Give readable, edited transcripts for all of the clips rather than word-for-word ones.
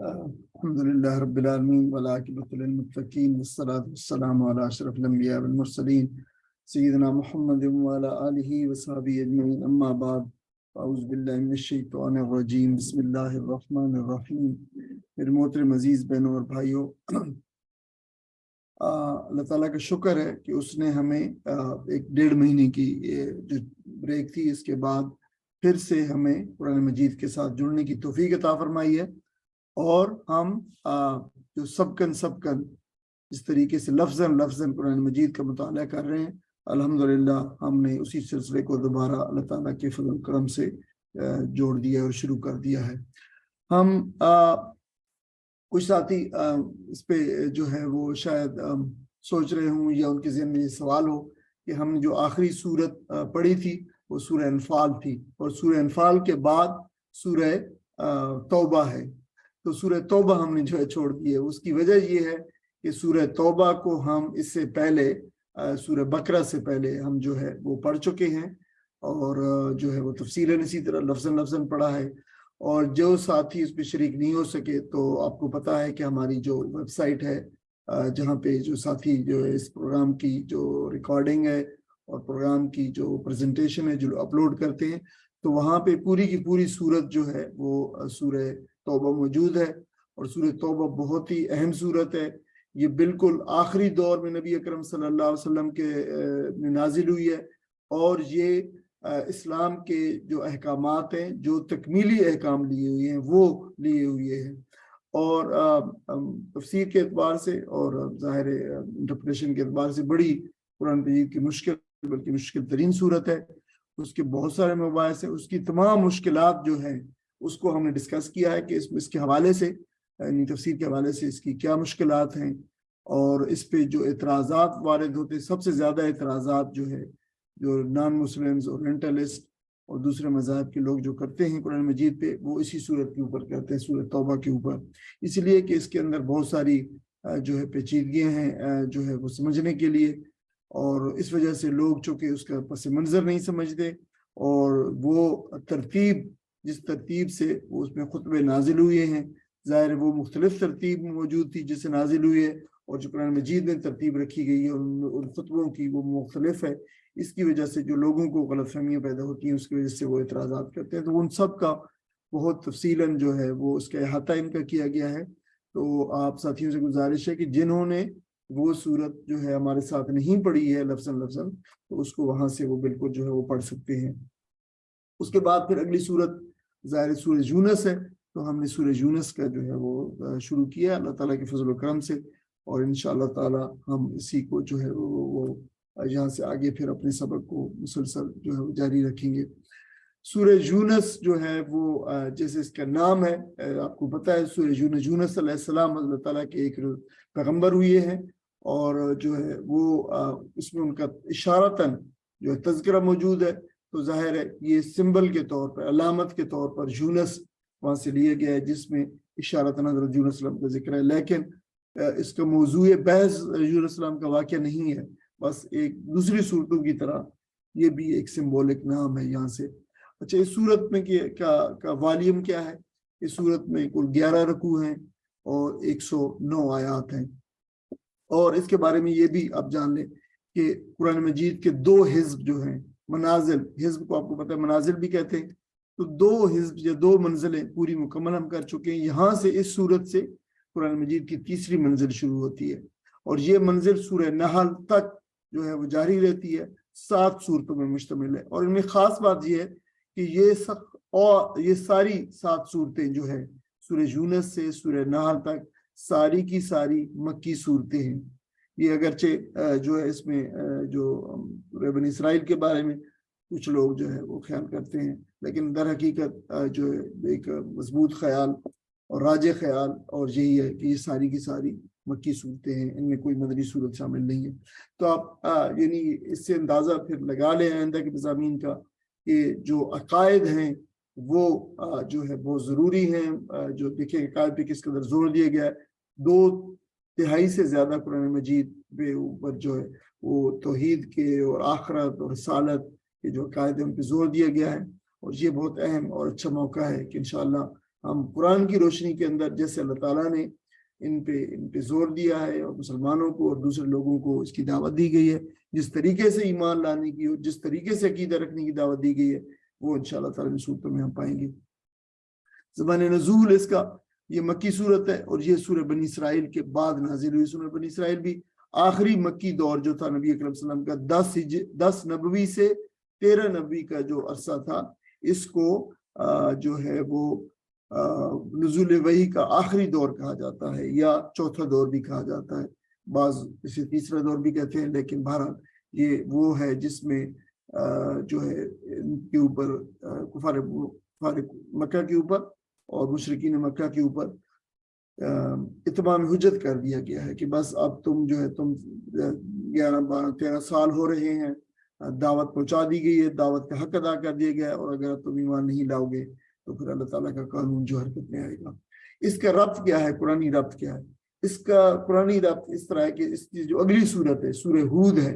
الحمد لله رب العالمين والعاقبة للمتقين والصلاة والسلام على أشرف الأنبياء والمرسلين سيدنا محمد وعلى آله وصحبه أجمعين أما بعد أعوذ بالله من الشیطان الرجیم بسم اللہ الرحمن الرحیم۔ میرے محترم عزیز بہنوں اور بھائیوں، اللہ تعالیٰ کا شکر ہے کہ اس نے ہمیں ایک 1.5 مہینے کی جو بریک تھی اس کے بعد پھر سے ہمیں قرآن مجید کے ساتھ جڑنے کی توفیق عطا فرمائی ہے، اور ہم جو سبکن اس طریقے سے لفظاً قرآن مجید کا مطالعہ کر رہے ہیں۔ الحمدللہ ہم نے اسی سلسلے کو دوبارہ اللہ تعالیٰ کے فضل و کرم سے جوڑ دیا اور شروع کر دیا ہے۔ ہم کچھ ساتھی اس پہ جو ہے وہ شاید سوچ رہے ہوں یا ان کے ذہن میں یہ سوال ہو کہ ہم نے جو آخری سورت پڑھی تھی وہ سورہ انفال تھی، اور سورہ انفال کے بعد سورہ توبہ ہے، تو سورہ توبہ ہم نے جو ہے چھوڑ دی ہے۔ اس کی وجہ یہ ہے کہ سورہ توبہ کو ہم اس سے پہلے سورہ بقرہ سے پہلے ہم جو ہے وہ پڑھ چکے ہیں، اور جو ہے وہ تفصیلاً اسی طرح لفظاً پڑھا ہے۔ اور جو ساتھی اس پہ شریک نہیں ہو سکے تو آپ کو پتا ہے کہ ہماری جو ویب سائٹ ہے جہاں پہ جو ساتھی جو ہے اس پروگرام کی جو ریکارڈنگ ہے اور پروگرام کی جو پریزنٹیشن ہے جو اپلوڈ کرتے ہیں، تو وہاں پہ پوری کی پوری سورت جو ہے وہ سورہ توبہ موجود ہے، اور سورہ توبہ بہت ہی اہم سورت ہے۔ یہ بالکل آخری دور میں نبی اکرم صلی اللہ علیہ وسلم کے نازل ہوئی ہے، اور یہ اسلام کے جو احکامات ہیں، جو تکمیلی احکام لیے ہوئے ہیں وہ لیے ہوئے ہیں، اور تفسیر کے اعتبار سے اور ظاہر انٹرپریشن کے اعتبار سے بڑی قرآن مجید کی بلکہ مشکل ترین صورت ہے۔ اس کے بہت سارے مباحث ہیں، اس کی تمام مشکلات جو ہیں اس کو ہم نے ڈسکس کیا ہے کہ اس کے حوالے سے یعنی تفسیر کے حوالے سے اس کی کیا مشکلات ہیں، اور اس پہ جو اعتراضات وارد ہوتے، سب سے زیادہ اعتراضات جو ہے جو نان مسلمز اورینٹلسٹ اور دوسرے مذاہب کے لوگ جو کرتے ہیں قرآن مجید پہ، وہ اسی صورت کے اوپر کرتے ہیں، سورۃ توبہ کے اوپر، اس لیے کہ اس کے اندر بہت ساری جو ہے پیچیدگیاں ہیں جو ہے وہ سمجھنے کے لیے، اور اس وجہ سے لوگ چونکہ اس کا پس منظر نہیں سمجھتے، اور وہ ترتیب جس ترتیب سے وہ اس میں خطبے نازل ہوئے ہیں، ظاہر وہ مختلف ترتیب موجود تھی جس سے نازل ہوئی ہے، اور جو قرآن مجید میں ترتیب رکھی گئی ہے ان خطبوں کی وہ مختلف ہے۔ اس کی وجہ سے جو لوگوں کو غلط فہمیاں پیدا ہوتی ہیں، اس کی وجہ سے وہ اعتراضات کرتے ہیں، تو ان سب کا بہت تفصیلاً جو ہے وہ اس کا احاطہ ان کا کیا گیا ہے۔ تو آپ ساتھیوں سے گزارش ہے کہ جنہوں نے وہ صورت جو ہے ہمارے ساتھ نہیں پڑھی ہے لفظاً تو اس کو وہاں سے وہ بالکل جو ہے وہ پڑھ سکتے ہیں۔ اس کے بعد پھر اگلی صورت ظاہر سورہ یونس ہے، تو ہم نے سورہ یونس کا جو ہے وہ شروع کیا اللہ تعالیٰ کے فضل و کرم سے، اور انشاءاللہ تعالیٰ ہم اسی کو جو ہے وہ یہاں سے آگے پھر اپنے سبق کو مسلسل جو ہے وہ جاری رکھیں گے۔ سورہ یونس جو ہے وہ جیسے اس کا نام ہے، آپ کو پتہ ہے سورہ یونس علیہ السلام اللہ تعالیٰ کے ایک پیغمبر ہوئے ہیں، اور جو ہے وہ اس میں ان کا اشارتاً جو ہے تذکرہ موجود ہے، تو ظاہر ہے یہ سمبل کے طور پر علامت کے طور پر یونس وہاں سے لیا گیا ہے، جس میں اشارتاً حضرت یونس علیہ السلام کا ذکر ہے، لیکن اس کا موضوع بحث یونس علیہ السلام کا واقعہ نہیں ہے، بس ایک دوسری صورتوں کی طرح یہ بھی ایک سمبولک نام ہے یہاں سے۔ اچھا، اس صورت میں کا والیوم کیا ہے؟ اس صورت میں کل 11 رکوع ہیں اور 109 آیات ہیں، اور اس کے بارے میں یہ بھی آپ جان لیں کہ قرآن مجید کے 2 حزب جو ہیں، منازل، حزب کو آپ کو پتہ ہے منازل بھی کہتے ہیں، تو 2 حزب یا 2 منزلیں پوری مکمل ہم کر چکے ہیں۔ یہاں سے اس صورت سے قرآن مجید کی 3ری منزل شروع ہوتی ہے، اور یہ منزل سورہ نحل تک جو ہے وہ جاری رہتی ہے، 7 صورتوں میں مشتمل ہے، اور ان میں خاص بات یہ ہے کہ یہ ساری 7 صورتیں جو ہے سورہ یونس سے سورہ نحل تک ساری کی ساری مکی صورتیں ہیں۔ یہ اگرچہ جو ہے اس میں جو بنی اسرائیل کے بارے میں کچھ لوگ جو ہے وہ خیال کرتے ہیں، لیکن در حقیقت جو ہے ایک مضبوط خیال اور راجح خیال اور یہی ہے کہ یہ ساری کی ساری مکی صورتیں ہیں، ان میں کوئی مدنی صورت شامل نہیں ہے۔ تو آپ یعنی اس سے اندازہ پھر لگا لیں آئندہ کے مضامین کا کہ جو عقائد ہیں وہ جو ہے بہت ضروری ہیں۔ جو دیکھیں عقائد پہ کس قدر زور دیا گیا ہے، 2/3 سے زیادہ قرآن مجید پہ اوپر جو ہے وہ توحید کے اور آخرت اور رسالت کے جو عقائد ہیں ان پہ زور دیا گیا ہے، اور یہ بہت اہم اور اچھا موقع ہے کہ انشاءاللہ ہم قرآن کی روشنی کے اندر جیسے اللہ تعالیٰ نے ان پہ زور دیا ہے اور مسلمانوں کو اور دوسرے لوگوں کو اس کی دعوت دی گئی ہے، جس طریقے سے ایمان لانے کی اور جس طریقے سے عقیدہ رکھنے کی دعوت دی گئی ہے، وہ انشاءاللہ تعالیٰ صورتوں میں ہم پائیں گے۔ زبان نزول اس کا یہ مکی صورت ہے، اور یہ سورہ بنی اسرائیل کے بعد نازل ہوئی۔ سورہ بنی اسرائیل بھی آخری مکی دور جو تھا نبی اکرم صلی اللہ علیہ وسلم کا 10 نبوی سے 13 نبوی کا جو عرصہ تھا، اس کو جو ہے وہ نزول وحی کا آخری دور کہا جاتا ہے، یا چوتھا دور بھی کہا جاتا ہے، بعض اسے تیسرا دور بھی کہتے ہیں، لیکن بہرحال یہ وہ ہے جس میں جو ہے ان کے اوپر کفار مکہ کے اوپر اور مشرکین مکہ کے اوپر اتمام حجت کر دیا گیا ہے کہ بس اب تم جو ہے تم 11 12 13 سال ہو رہے ہیں، دعوت پہنچا دی گئی ہے، دعوت کا حق ادا کر دیا گیا ہے، اور اگر تم ایمان نہیں لاؤ گے تو پھر اللہ تعالیٰ کا قانون جو حرکت میں آئے گا۔ اس کا ربط کیا ہے، قرآنی ربط کیا ہے؟ اس کا قرآنی ربط اس طرح ہے کہ اس کی جو اگلی صورت ہے سورہ ہود ہے،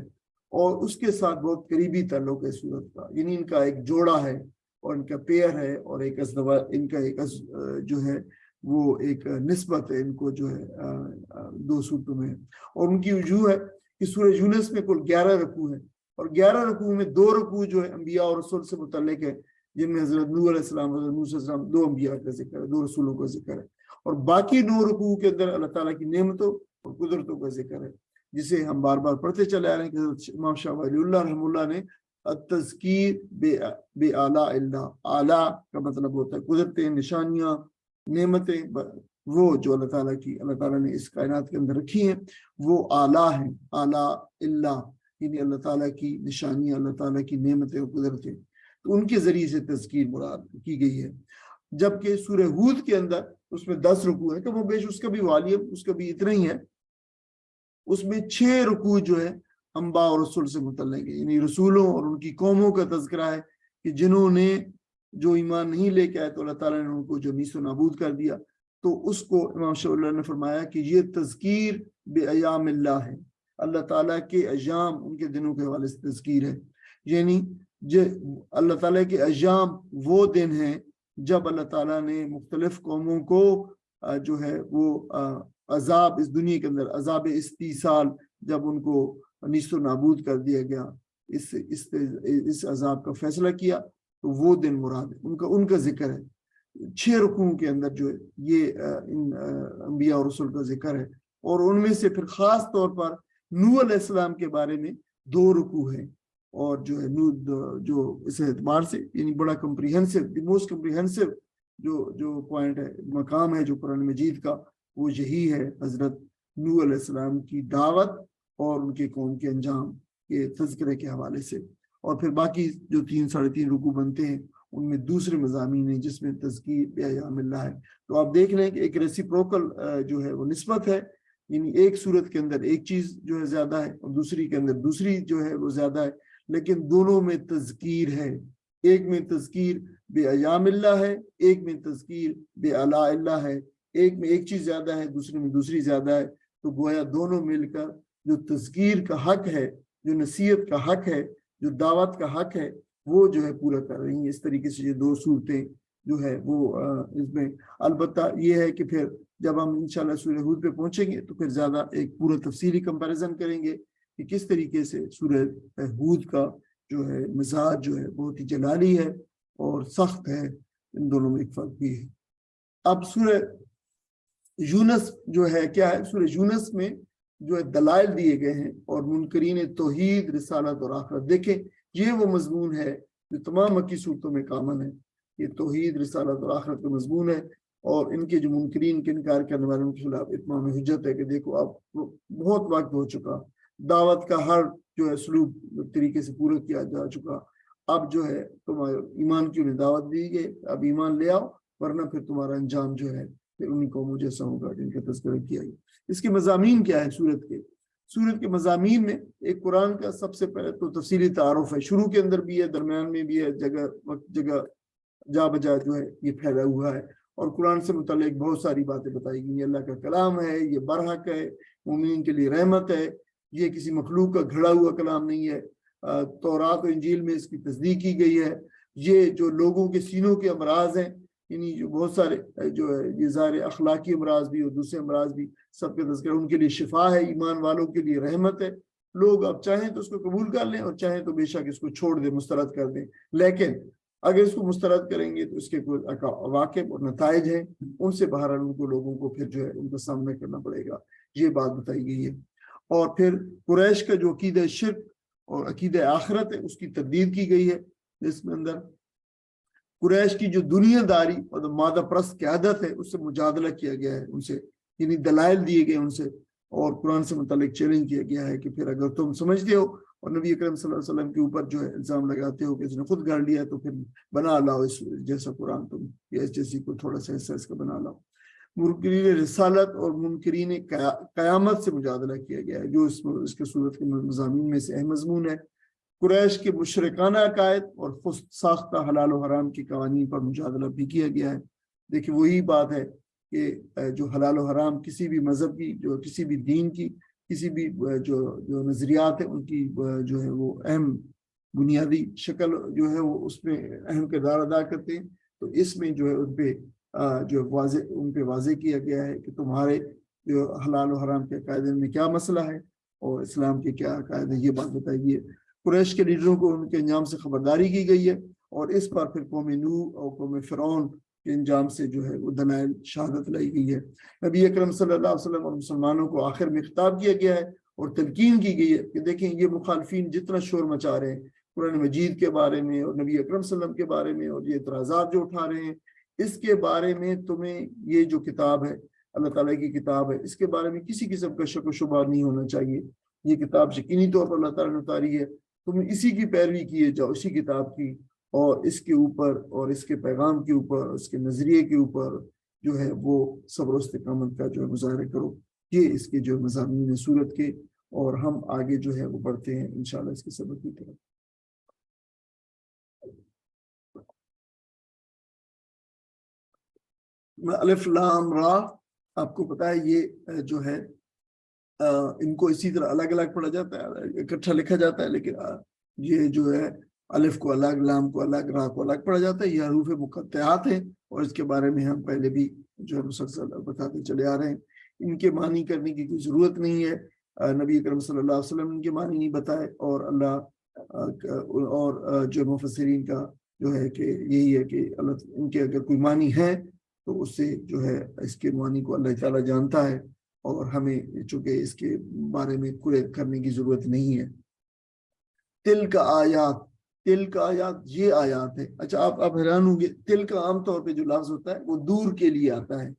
اور اس کے ساتھ بہت قریبی تعلق ہے صورت کا، یعنی ان کا ایک جوڑا ہے اور ان کا پیر ہے، اور ان کا ایک جو ہے وہ ایک نسبت ہے ان کو جو ہے دو صورتوں میں، اور ان کی وجوہ ہے کہ سورہ یونس میں کل 11 رکوع ہے، اور 11 رکوع میں 2 رکوع جو ہے انبیاء اور رسول سے متعلق ہے، جن میں حضرت نوح علیہ السلام، حضرت موسیٰ علیہ السلام، 2 انبیاء کا ذکر ہے، 2 رسولوں کا ذکر ہے، اور باقی 9 رکوع کے اندر اللہ تعالیٰ کی نعمتوں اور قدرتوں کا ذکر ہے، جسے ہم بار بار پڑھتے چلے آ رہے ہیں کہ حضرت امام شاہ ولی اللہ رحمہ اللہ نے التذکیر بے آلاء اللہ، آلاء کا مطلب ہوتا ہے قدرتیں، نشانیاں، نعمتیں، وہ جو اللہ تعالیٰ نے اس کائنات کے اندر رکھی ہیں، وہ آلاء ہیں، آلاء اللہ، یعنی اللہ تعالیٰ کی نشانیاں، اللہ تعالیٰ کی نعمتیں اور قدرتیں، تو ان کے ذریعے سے تذکیر مراد کی گئی ہے۔ جبکہ سورہ ہود کے اندر اس میں 10 رکوع ہے، کم و بیش اس کا بھی والیوم اس کا بھی اتنا ہی ہے، اس میں 6 رکوع جو ہے انبیاء اور رسول سے متعلق ہے، یعنی رسولوں اور ان کی قوموں کا تذکرہ ہے کہ جنہوں نے جو ایمان نہیں لے کے آئے تو اللہ تعالیٰ نے ان کو جو نیست و نابود کر دیا، تو اس کو امام شاہ اللہ نے فرمایا کہ یہ تذکیر بے ایام اللہ ہے، اللہ تعالیٰ کے ایام، ان کے دنوں کے حوالے سے تذکیر ہے، یعنی اللہ تعالیٰ کے ایام وہ دن ہیں جب اللہ تعالیٰ نے مختلف قوموں کو جو ہے وہ عذاب اس دنیا کے اندر، عذاب استیصال، جب ان کو نیست و نابود کر دیا گیا، اس عذاب کا فیصلہ کیا، تو وہ دن مراد ہے، ان کا ذکر ہے۔ 6 رکوع کے اندر جو ہے یہ انبیاء اور رسول کا ذکر ہے، اور ان میں سے پھر خاص طور پر نوح علیہ السلام کے بارے میں 2 رکوع ہیں، اور جو ہے جو اس اعتبار سے یعنی بڑا کمپریہنسو، دی موسٹ کمپریہنسو جو پوائنٹ ہے، مقام ہے جو قرآن مجید کا، وہ یہی ہے حضرت نوح علیہ السلام کی دعوت اور ان کے قوم کے انجام کے تذکرے کے حوالے سے، اور پھر باقی جو 3 ساڑھے 3 رکوع بنتے ہیں ان میں دوسرے مضامین ہیں جس میں تذکیر بے ایام اللہ ہے۔ تو آپ دیکھ لیں کہ ایک ریسیپروکل جو ہے وہ نسبت ہے، یعنی ایک صورت کے اندر ایک چیز جو ہے زیادہ ہے اور دوسری کے اندر دوسری جو ہے وہ زیادہ ہے، لیکن دونوں میں تذکیر ہے، ایک میں تذکیر بے ایام اللہ ہے، ایک میں تذکیر بے آلاء اللہ ہے، ایک میں ایک چیز زیادہ ہے، دوسرے میں دوسری زیادہ ہے، تو گویا دونوں مل کر جو تذکیر کا حق ہے، جو نصیحت کا حق ہے، جو دعوت کا حق ہے، وہ جو ہے پورا کر رہی ہیں۔ اس طریقے سے یہ 2 صورتیں جو ہے وہ اس میں، البتہ یہ ہے کہ پھر جب ہم انشاءاللہ سورہ ہود پہ پہنچیں گے تو پھر زیادہ ایک پورا تفصیلی کمپیریزن کریں گے کہ کس طریقے سے سورہ ہود کا جو ہے مزاج جو ہے بہت ہی جلالی ہے اور سخت ہے، ان دونوں میں ایک فرق بھی ہے۔ اب سورہ یونس جو ہے کیا ہے، سورہ یونس میں جو ہے دلائل دیے گئے ہیں اور منکرین توحید، رسالت اور آخرت، دیکھیں یہ وہ مضمون ہے جو تمام مکی صورتوں میں کامن ہے، یہ توحید، رسالت اور آخرت کا مضمون ہے، اور ان کے جو منکرین کے انکار کرنے والوں کے خلاف اتمام حجت ہے کہ دیکھو اب بہت وقت ہو چکا، دعوت کا ہر جو ہے سلوک طریقے سے پورا کیا جا چکا، اب جو ہے تمہارے ایمان کی انہیں دعوت دی گئی، اب ایمان لے آؤ ورنہ پھر تمہارا انجام جو ہے پھر انہیں قوموں جیسا ہوگا جن کا تذکرہ کیا گیا۔ اس کے مضامین کیا ہے سورت کے مضامین میں ایک قرآن کا سب سے پہلے تو تفصیلی تعارف ہے، شروع کے اندر بھی ہے، درمیان میں بھی ہے، جگہ جا بجا جو ہے یہ پھیلا ہوا ہے، اور قرآن سے متعلق بہت ساری باتیں بتائی گئی ہیں، اللہ کا کلام ہے، یہ برحق ہے، مومنین کے لیے رحمت ہے، یہ کسی مخلوق کا گھڑا ہوا کلام نہیں ہے، تورات و انجیل میں اس کی تصدیق کی گئی ہے، یہ جو لوگوں کے سینوں کے امراض ہیں یعنی جو بہت سارے جو ہے یہ ظاہر اخلاقی امراض بھی اور دوسرے امراض بھی سب کا تذکرہ، ان کے لیے شفا ہے، ایمان والوں کے لیے رحمت ہے. لوگ اب چاہیں تو اس کو قبول کر لیں اور چاہیں تو بے شک اس کو چھوڑ دیں، مسترد کر دیں. لیکن اگر اس کو مسترد کریں گے تو اس کے کوئی عواقب اور نتائج ہیں، ان سے بہرحال ان کو لوگوں کو پھر جو ہے ان کا سامنا کرنا پڑے گا. یہ بات بتائی گئی ہے. اور پھر قریش کا جو عقیدہ شرک اور عقیدہ آخرت ہے اس کی تردید کی گئی ہے. اس میں اندر قریش کی جو دنیا داری اور مادہ پرست قیادت ہے اس سے مجادلہ کیا گیا ہے، ان سے یعنی دلائل دیے گئے ان سے، اور قرآن سے متعلق چیلنج کیا گیا ہے کہ پھر اگر تم سمجھتے ہو اور نبی اکرم صلی اللہ علیہ وسلم کے اوپر جو ہے الزام لگاتے ہو کہ اس نے خود گھڑ لیا تو پھر بنا لاؤ اس جیسا قرآن، تم یا اس جیسی کو تھوڑا سا حصہ اس کا بنا لاؤ. منکرین رسالت اور منکرین قیامت سے مجادلہ کیا گیا ہے، جو اس کے صورت کے مضامین میں سے اہم مضمون ہے. قریش کے مشرکانہ عقائد اور خود ساختہ حلال و حرام کے قوانین پر مجادلہ بھی کیا گیا ہے. دیکھیں وہی بات ہے کہ جو حلال و حرام کسی بھی مذہب کی، جو کسی بھی دین کی، کسی بھی جو نظریات ہیں ان کی جو ہے وہ اہم بنیادی شکل جو ہے وہ اس میں اہم کردار ادا کرتے ہیں. تو اس میں جو ہے ان پہ واضح کیا گیا ہے کہ تمہارے جو حلال و حرام کے قاعدے میں کیا مسئلہ ہے اور اسلام کے کیا قاعدے، یہ بات بتائی گئی ہے. قریش کے لیڈروں کو ان کے انجام سے خبرداری کی گئی ہے، اور اس پر پھر قوم نوح اور قوم فرعون کے انجام سے جو ہے وہ دلائل شہادت لائی گئی ہے. نبی اکرم صلی اللہ علیہ وسلم اور مسلمانوں کو آخر میں خطاب کیا گیا ہے اور تلقین کی گئی ہے کہ دیکھیں یہ مخالفین جتنا شور مچا رہے ہیں قرآن مجید کے بارے میں اور نبی اکرم صلی اللہ علیہ وسلم کے بارے میں، اور یہ اعتراضات جو اٹھا رہے ہیں، اس کے بارے میں تمہیں یہ جو کتاب ہے اللہ تعالیٰ کی کتاب ہے، اس کے بارے میں کسی قسم کا شک و شبہ نہیں ہونا چاہیے. یہ کتاب یقینی طور پر اللہ تعالیٰ نے اتاری ہے، تم اسی کی پیروی کیے جاؤ، اسی کتاب کی، اور اس کے اوپر اور اس کے پیغام کے اوپر، اس کے نظریے کے اوپر جو ہے وہ صبر و استقامت کا جو ہے مظاہرہ کرو. یہ اس کے جو مضامین ہیں سورت کے، اور ہم آگے جو ہے وہ بڑھتے ہیں انشاءاللہ اس کے سبق کی طرف. الف لام را، آپ کو پتا ہے یہ جو ہے ان کو اسی طرح الگ الگ پڑھا جاتا ہے، اکٹھا لکھا جاتا ہے، لیکن یہ جو ہے الف کو الگ، لام کو الگ، را کو الگ پڑھا جاتا ہے. یہ حروف مقطعات ہیں اور اس کے بارے میں ہم پہلے بھی جو ہے مسلسل بتاتے چلے آ رہے ہیں. ان کے معنی کرنے کی کوئی ضرورت نہیں ہے. نبی اکرم صلی اللہ علیہ وسلم ان کے معنی نہیں بتائے، اور اللہ اور جو مفسرین کا جو ہے کہ یہی ہے کہ اللہ ان کے اگر کوئی معنی ہے تو اس سے جو ہے اس کے معنی کو اللہ تعالیٰ جانتا ہے، اور ہمیں چونکہ اس کے بارے میں کوئی کرنے کی ضرورت نہیں ہے. تل کا آیات، تل کا آیات یہ آیات ہے. اچھا آپ حیران ہوں گے، تل کا عام طور پہ جو لفظ ہوتا ہے وہ دور کے لیے آتا ہے،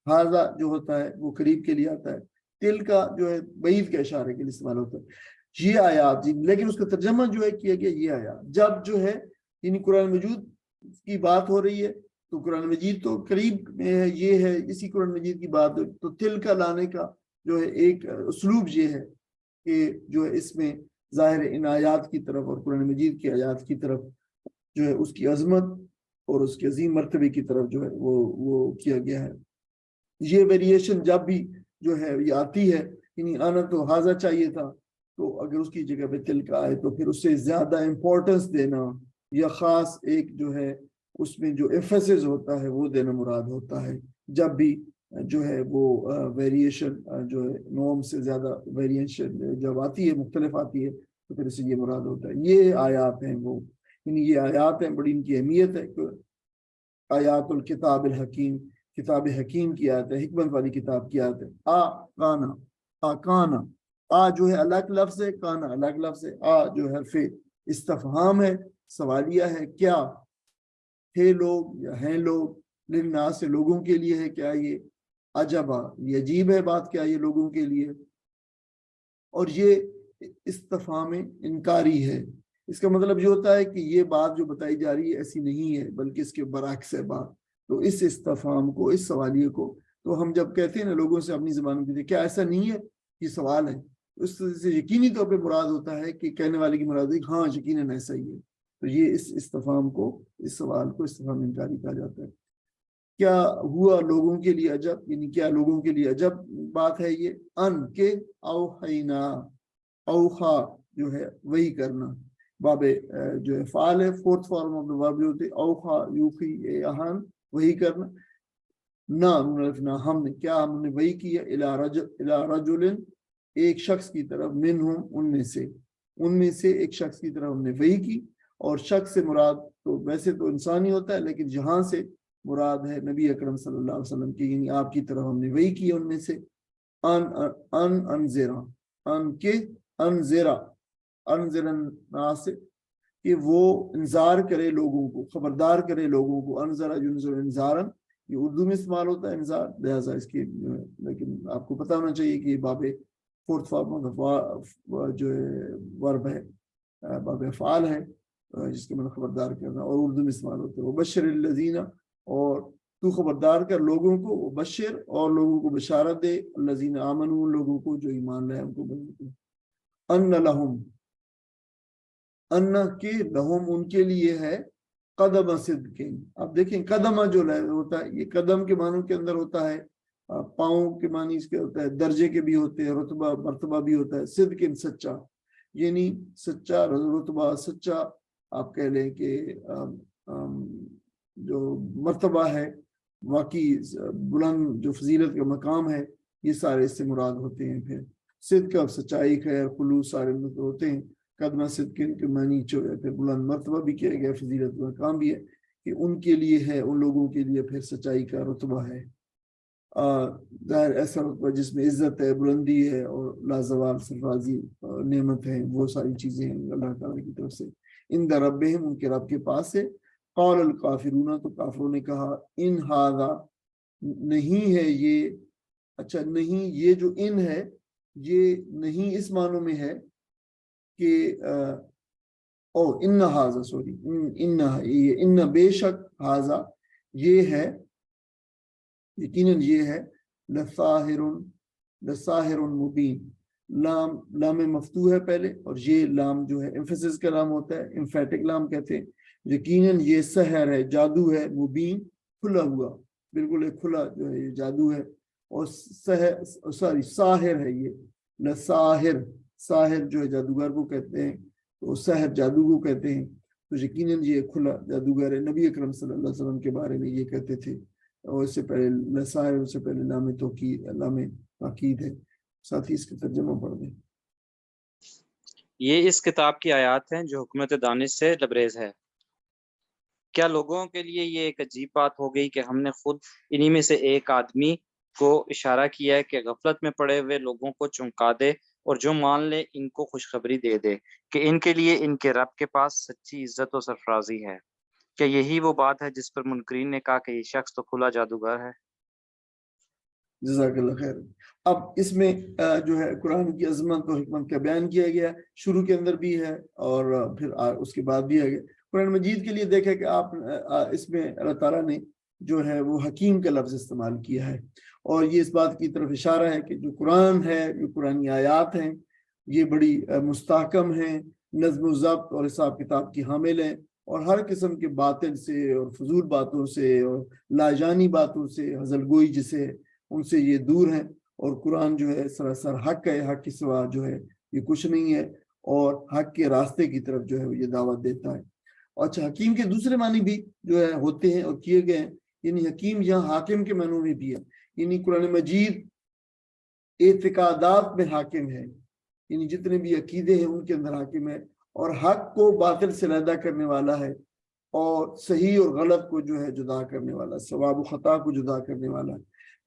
ہاذا جو ہوتا ہے وہ قریب کے لیے آتا ہے، تل کا جو ہے بعید کے اشارے کے لیے استعمال ہوتا ہے. یہ آیات جی، لیکن اس کا ترجمہ جو ہے کیا گیا یہ آیات. جب جو ہے یعنی قرآن مجید کی بات ہو رہی ہے تو قرآن مجید تو قریب میں ہے، یہ ہے اسی قرآن مجید کی بات ہے، تو تل کا لانے کا جو ہے ایک اسلوب یہ ہے کہ جو ہے اس میں ظاہر ان آیات کی طرف اور قرآن مجید کی آیات کی طرف جو ہے اس کی عظمت اور اس کے عظیم مرتبے کی طرف جو ہے وہ کیا گیا ہے. یہ ویریشن جب بھی جو ہے یہ آتی ہے، یعنی آنا تو حاضر چاہیے تھا، تو اگر اس کی جگہ پہ تل کا آئے تو پھر اس سے زیادہ امپورٹنس دینا یا خاص ایک جو ہے اس میں جو ایمفیسس ہوتا ہے وہ دینا مراد ہوتا ہے. جب بھی جو ہے وہ ویریشن جو ہے نورم سے زیادہ ویریشن جب آتی ہے، مختلف آتی ہے، تو پھر اسے یہ مراد ہوتا ہے. یہ آیات ہیں وہ، یعنی یہ آیات ہیں، بڑی ان کی اہمیت ہے. آیات الکتاب الحکیم، کتاب حکیم کی آیت ہے، حکمت والی کتاب کی آیت ہے. کانا، کانا، جو ہے الگ لفظ ہے، کانا الگ لفظ ہے. جو حرف استفہام ہے، سوالیہ ہے، کیا تھے لوگ یا ہیں لوگ، للناس سے لوگوں کے لیے ہے کیا، یہ عجبا یہ عجیب ہے بات کیا یہ لوگوں کے لیے. اور یہ استفہام انکاری ہے. اس کا مطلب یہ ہوتا ہے کہ یہ بات جو بتائی جا رہی ہے ایسی نہیں ہے، بلکہ اس کے برعکس ہے بات. تو اس استفہام کو، اس سوالیے کو، تو ہم جب کہتے ہیں نا لوگوں سے اپنی زبان میں کیا ایسا نہیں ہے یہ سوال ہے، اس سے یقینی طور پہ مراد ہوتا ہے کہ کہنے والے کی مراد ہے ہاں یقیناً ایسا ہی ہے. تو یہ اس استفہام کو، اس سوال کو استفہام انکاری کہا جاتا ہے. کیا ہوا لوگوں کے لیے عجب، یعنی کیا لوگوں کے لیے عجب بات ہے یہ، ان کے اوحینا، اوخا جو ہے وہی کرنا، باب جو ہے فعال ہے، فورتھ فارم آف دا ورب جو ہوتے اوخا یوخی اہان وہی کرنا. نہ ہم نے کیا ہم نے وہی کیا الی رجل ایک شخص کی طرف منہم ان میں سے ایک شخص کی طرف ہم نے وہی کی. اور شخص سے مراد تو ویسے تو انسان ہی ہوتا ہے لیکن جہاں سے مراد ہے نبی اکرم صلی اللہ علیہ وسلم کی یعنی آپ کی طرف ہم نے وہی کی ان میں سے انذرا الناس کہ وہ انذار کرے لوگوں کو خبردار کرے لوگوں کو. انذر ینذر انذارا یہ اردو میں استعمال ہوتا ہے انذار لہٰذا اس کی لیکن آپ کو پتہ ہونا چاہیے کہ یہ باب فورتھ فارم جو ہے ورب ہے باب افعال ہے جس کے معنی خبردار کرنا اور اردو میں استعمال ہوتا ہے. وبشر الذین اور تو خبردار کر لوگوں کو وبشر اور لوگوں کو بشارت دے الذین آمنوا لوگوں کو جو ایمان لائے ان کو ان لہم ان کے لہم ان کے لیے ہے قدم صدق. اب دیکھیں قدم جو ہوتا ہے یہ قدم کے معنوں کے اندر ہوتا ہے پاؤں کے معنی اس کے ہوتا ہے درجے کے بھی ہوتے ہیں رتبہ مرتبہ بھی ہوتا ہے. صدق سچا یعنی سچا رتبہ سچا آپ کہہ لیں کہ جو مرتبہ ہے واقعی بلند جو فضیلت کا مقام ہے یہ سارے اس سے مراد ہوتے ہیں. پھر صدق اور سچائی خیر خلوص سارے ہوتے ہیں. قدمہ صدق کے معنی جو ہے پھر بلند مرتبہ بھی کیا گیا فضیلت کا مقام بھی ہے کہ ان کے لیے ہے ان لوگوں کے لیے پھر سچائی کا رتبہ ہے ظاہر ایسا رتبہ جس میں عزت ہے بلندی ہے اور لازوال سرفرازی نعمت ہے وہ ساری چیزیں ہیں اللہ تعالیٰ کی طرف سے. عند ربہم ان کے رب کے پاس سے. قال الکافرون تو کافروں نے کہا ان ھذا نہیں ہے یہ اچھا نہیں یہ جو ان ہے یہ نہیں اس معنوں میں ہے کہ ان ھذا سوری ان بے شک ھذا یہ ہے یقیناً یہ ہے لساحر مبین. لام مفتوح ہے پہلے اور یہ لام جو ہے ایمفیسس کا لام ہوتا ہے ایمفیٹک لام کہتے ہیں. یقیناً یہ سحر ہے جادو ہے مبین کھلا ہوا بالکل ایک کھلا جو ہے یہ جادو ہے. اور ساحر ہے یہ ساحر جو ہے جادوگر کو کہتے ہیں تو سحر جادو کو کہتے ہیں. تو یقیناً یہ کھلا جادوگر ہے. نبی اکرم صلی اللہ علیہ وسلم کے بارے میں یہ کہتے تھے اور اس سے پہلے ساحر اس سے پہلے لام توکید لام تاکید ہے. ساتھ ہی اس کا ترجمہ پڑھ دیں. یہ اس کتاب کی آیات ہیں جو حکمت دانش سے لبریز ہے. کیا لوگوں کے لیے یہ ایک عجیب بات ہو گئی کہ ہم نے خود انہی میں سے ایک آدمی کو اشارہ کیا ہے کہ غفلت میں پڑے ہوئے لوگوں کو چونکا دے اور جو مان لے ان کو خوشخبری دے دے کہ ان کے لیے ان کے رب کے پاس سچی عزت و سرفرازی ہے. کیا یہی وہ بات ہے جس پر منکرین نے کہا کہ یہ شخص تو کھلا جادوگر ہے؟ جزاک اللہ خیر. اب اس میں جو ہے قرآن کی عظمت اور حکمت کا بیان کیا گیا شروع کے اندر بھی ہے اور پھر اس کے بعد بھی ہے. قرآن مجید کے لیے دیکھا کہ آپ اس میں اللہ تعالیٰ نے جو ہے وہ حکیم کا لفظ استعمال کیا ہے اور یہ اس بات کی طرف اشارہ ہے کہ جو قرآن ہے جو قرآنی آیات ہیں یہ بڑی مستحکم ہیں نظم و ضبط اور حساب کتاب کی حامل ہیں اور ہر قسم کے باطل سے اور فضول باتوں سے اور لاجانی باتوں سے حضل گوئی جسے ان سے یہ دور ہیں. اور قرآن جو ہے سراسر حق ہے حق کی سوا جو ہے یہ کچھ نہیں ہے اور حق کے راستے کی طرف جو ہے یہ دعوت دیتا ہے. اچھا حکیم کے دوسرے معنی بھی جو ہے ہوتے ہیں اور کیے گئے ہیں یعنی حکیم یہاں حاکم کے معنوں میں بھی ہے یعنی قرآن مجید اعتقادات میں حاکم ہے یعنی جتنے بھی عقیدے ہیں ان کے اندر حاکم ہے اور حق کو باطل سے علیحدہ کرنے والا ہے اور صحیح اور غلط کو جو ہے جدا کرنے والا ثواب و خطا کو جدا کرنے والا ہے.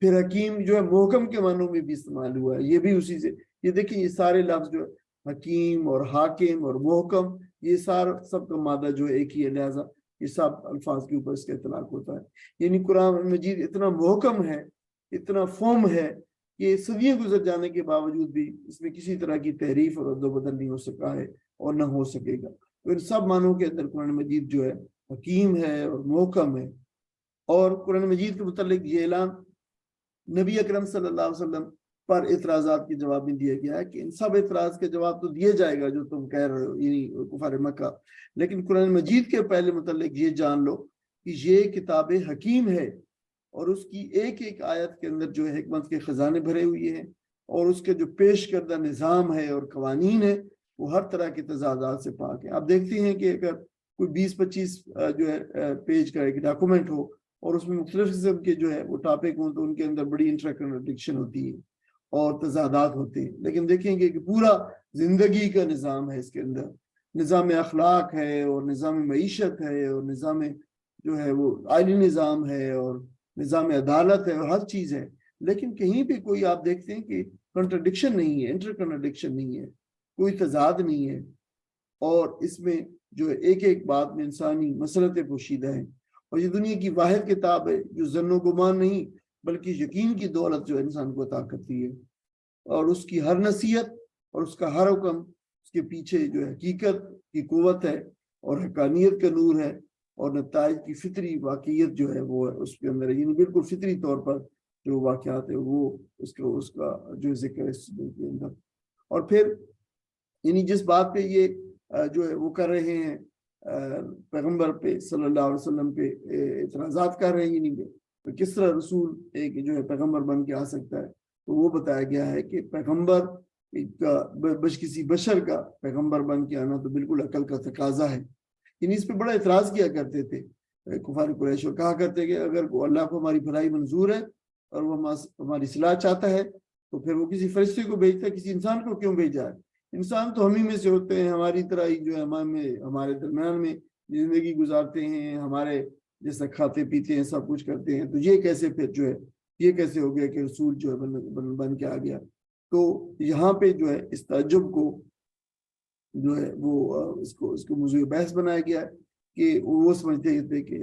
پھر حکیم جو ہے محکم کے معنوں میں بھی استعمال ہوا ہے یہ بھی اسی سے یہ دیکھیں یہ سارے لفظ جو حکیم اور حاکم اور محکم یہ سب کا مادہ جو ہے ایک ہی ہے لہٰذا یہ سب الفاظ کے اوپر اس کا اطلاق ہوتا ہے. یعنی قرآن مجید اتنا محکم ہے اتنا فوم ہے کہ صدیاں گزر جانے کے باوجود بھی اس میں کسی طرح کی تحریف اور رد و بدل نہیں ہو سکا ہے اور نہ ہو سکے گا. تو ان سب معنوں کے اندر قرآن مجید جو ہے حکیم ہے اور محکم ہے. اور قرآن مجید کے متعلق یہ اعلان نبی اکرم صلی اللہ علیہ وسلم پر اعتراضات کے جواب میں دیا گیا ہے کہ ان سب اعتراض کے جواب تو دیے جائے گا جو تم کہہ رہے ہو یعنی کفار مکہ لیکن قرآن مجید کے پہلے متعلق یہ جان لو کہ یہ کتاب حکیم ہے اور اس کی ایک ایک آیت کے اندر جو ہے حکمت کے خزانے بھرے ہوئے ہیں اور اس کے جو پیش کردہ نظام ہے اور قوانین ہے وہ ہر طرح کے تضادات سے پاک ہے. آپ دیکھتے ہیں کہ اگر کوئی 20-25 جو ہے پیج کا ایک ڈاکومنٹ ہو اور اس میں مختلف قسم کے جو ہے وہ ٹاپک ہوں تو ان کے اندر بڑی انٹر کنٹرڈکشن ہوتی ہے اور تضادات ہوتے ہیں. لیکن دیکھیں گے کہ پورا زندگی کا نظام ہے اس کے اندر, نظام اخلاق ہے اور نظام معیشت ہے اور نظام جو ہے وہ آئلی نظام ہے اور نظام عدالت ہے اور ہر چیز ہے. لیکن کہیں بھی کوئی آپ دیکھتے ہیں کہ کنٹرڈکشن نہیں ہے, انٹر کنٹرڈکشن نہیں ہے, کوئی تضاد نہیں ہے, اور اس میں جو ایک ایک بات میں انسانی مسلطیں پوشیدہ ہیں. اور یہ دنیا کی واحد کتاب ہے جو ظن و گمان نہیں بلکہ یقین کی دولت جو انسان کو عطا کرتی ہے, اور اس کی ہر نصیحت اور اس کا ہر حکم اس کے پیچھے جو حقیقت کی قوت ہے اور حقانیت کا نور ہے, اور نتائج کی فطری واقعیت جو ہے وہ اس کے اندر ہے. یعنی بالکل فطری طور پر جو واقعات ہے وہ اس کا جو ذکر ہے اس کے اندر. اور پھر یعنی جس بات پہ یہ جو ہے وہ کر رہے ہیں پیغمبر پہ صلی اللہ علیہ وسلم پہ اعتراضات کر رہے ہیں, یعنی کس طرح رسول ایک جو ہے پیغمبر بن کے آ سکتا ہے, تو وہ بتایا گیا ہے کہ پیغمبر کسی بشر کا پیغمبر بن کے آنا تو بالکل عقل کا تقاضا ہے. یعنی اس پہ بڑا اعتراض کیا کرتے تھے کفار قریش, اور کہا کرتے کہ اگر اللہ کو ہماری بھلائی منظور ہے اور وہ ہماری اصلاح چاہتا ہے تو پھر وہ کسی فرشتے کو بھیجتا ہے, کسی انسان کو کیوں بھیجا ہے؟ انسان تو ہم ہی میں سے ہوتے ہیں, ہماری طرح ہی جو ہے ہمارے درمیان میں زندگی گزارتے ہیں, ہمارے جیسا کھاتے پیتے ہیں, سب کچھ کرتے ہیں, تو یہ کیسے پھر جو ہے یہ کیسے ہو گیا کہ رسول جو ہے بن کے آ گیا؟ تو یہاں پہ جو ہے اس تعجب کو جو ہے وہ اس کو موضوع بحث بنایا گیا ہے کہ وہ سمجھتے تھے کہ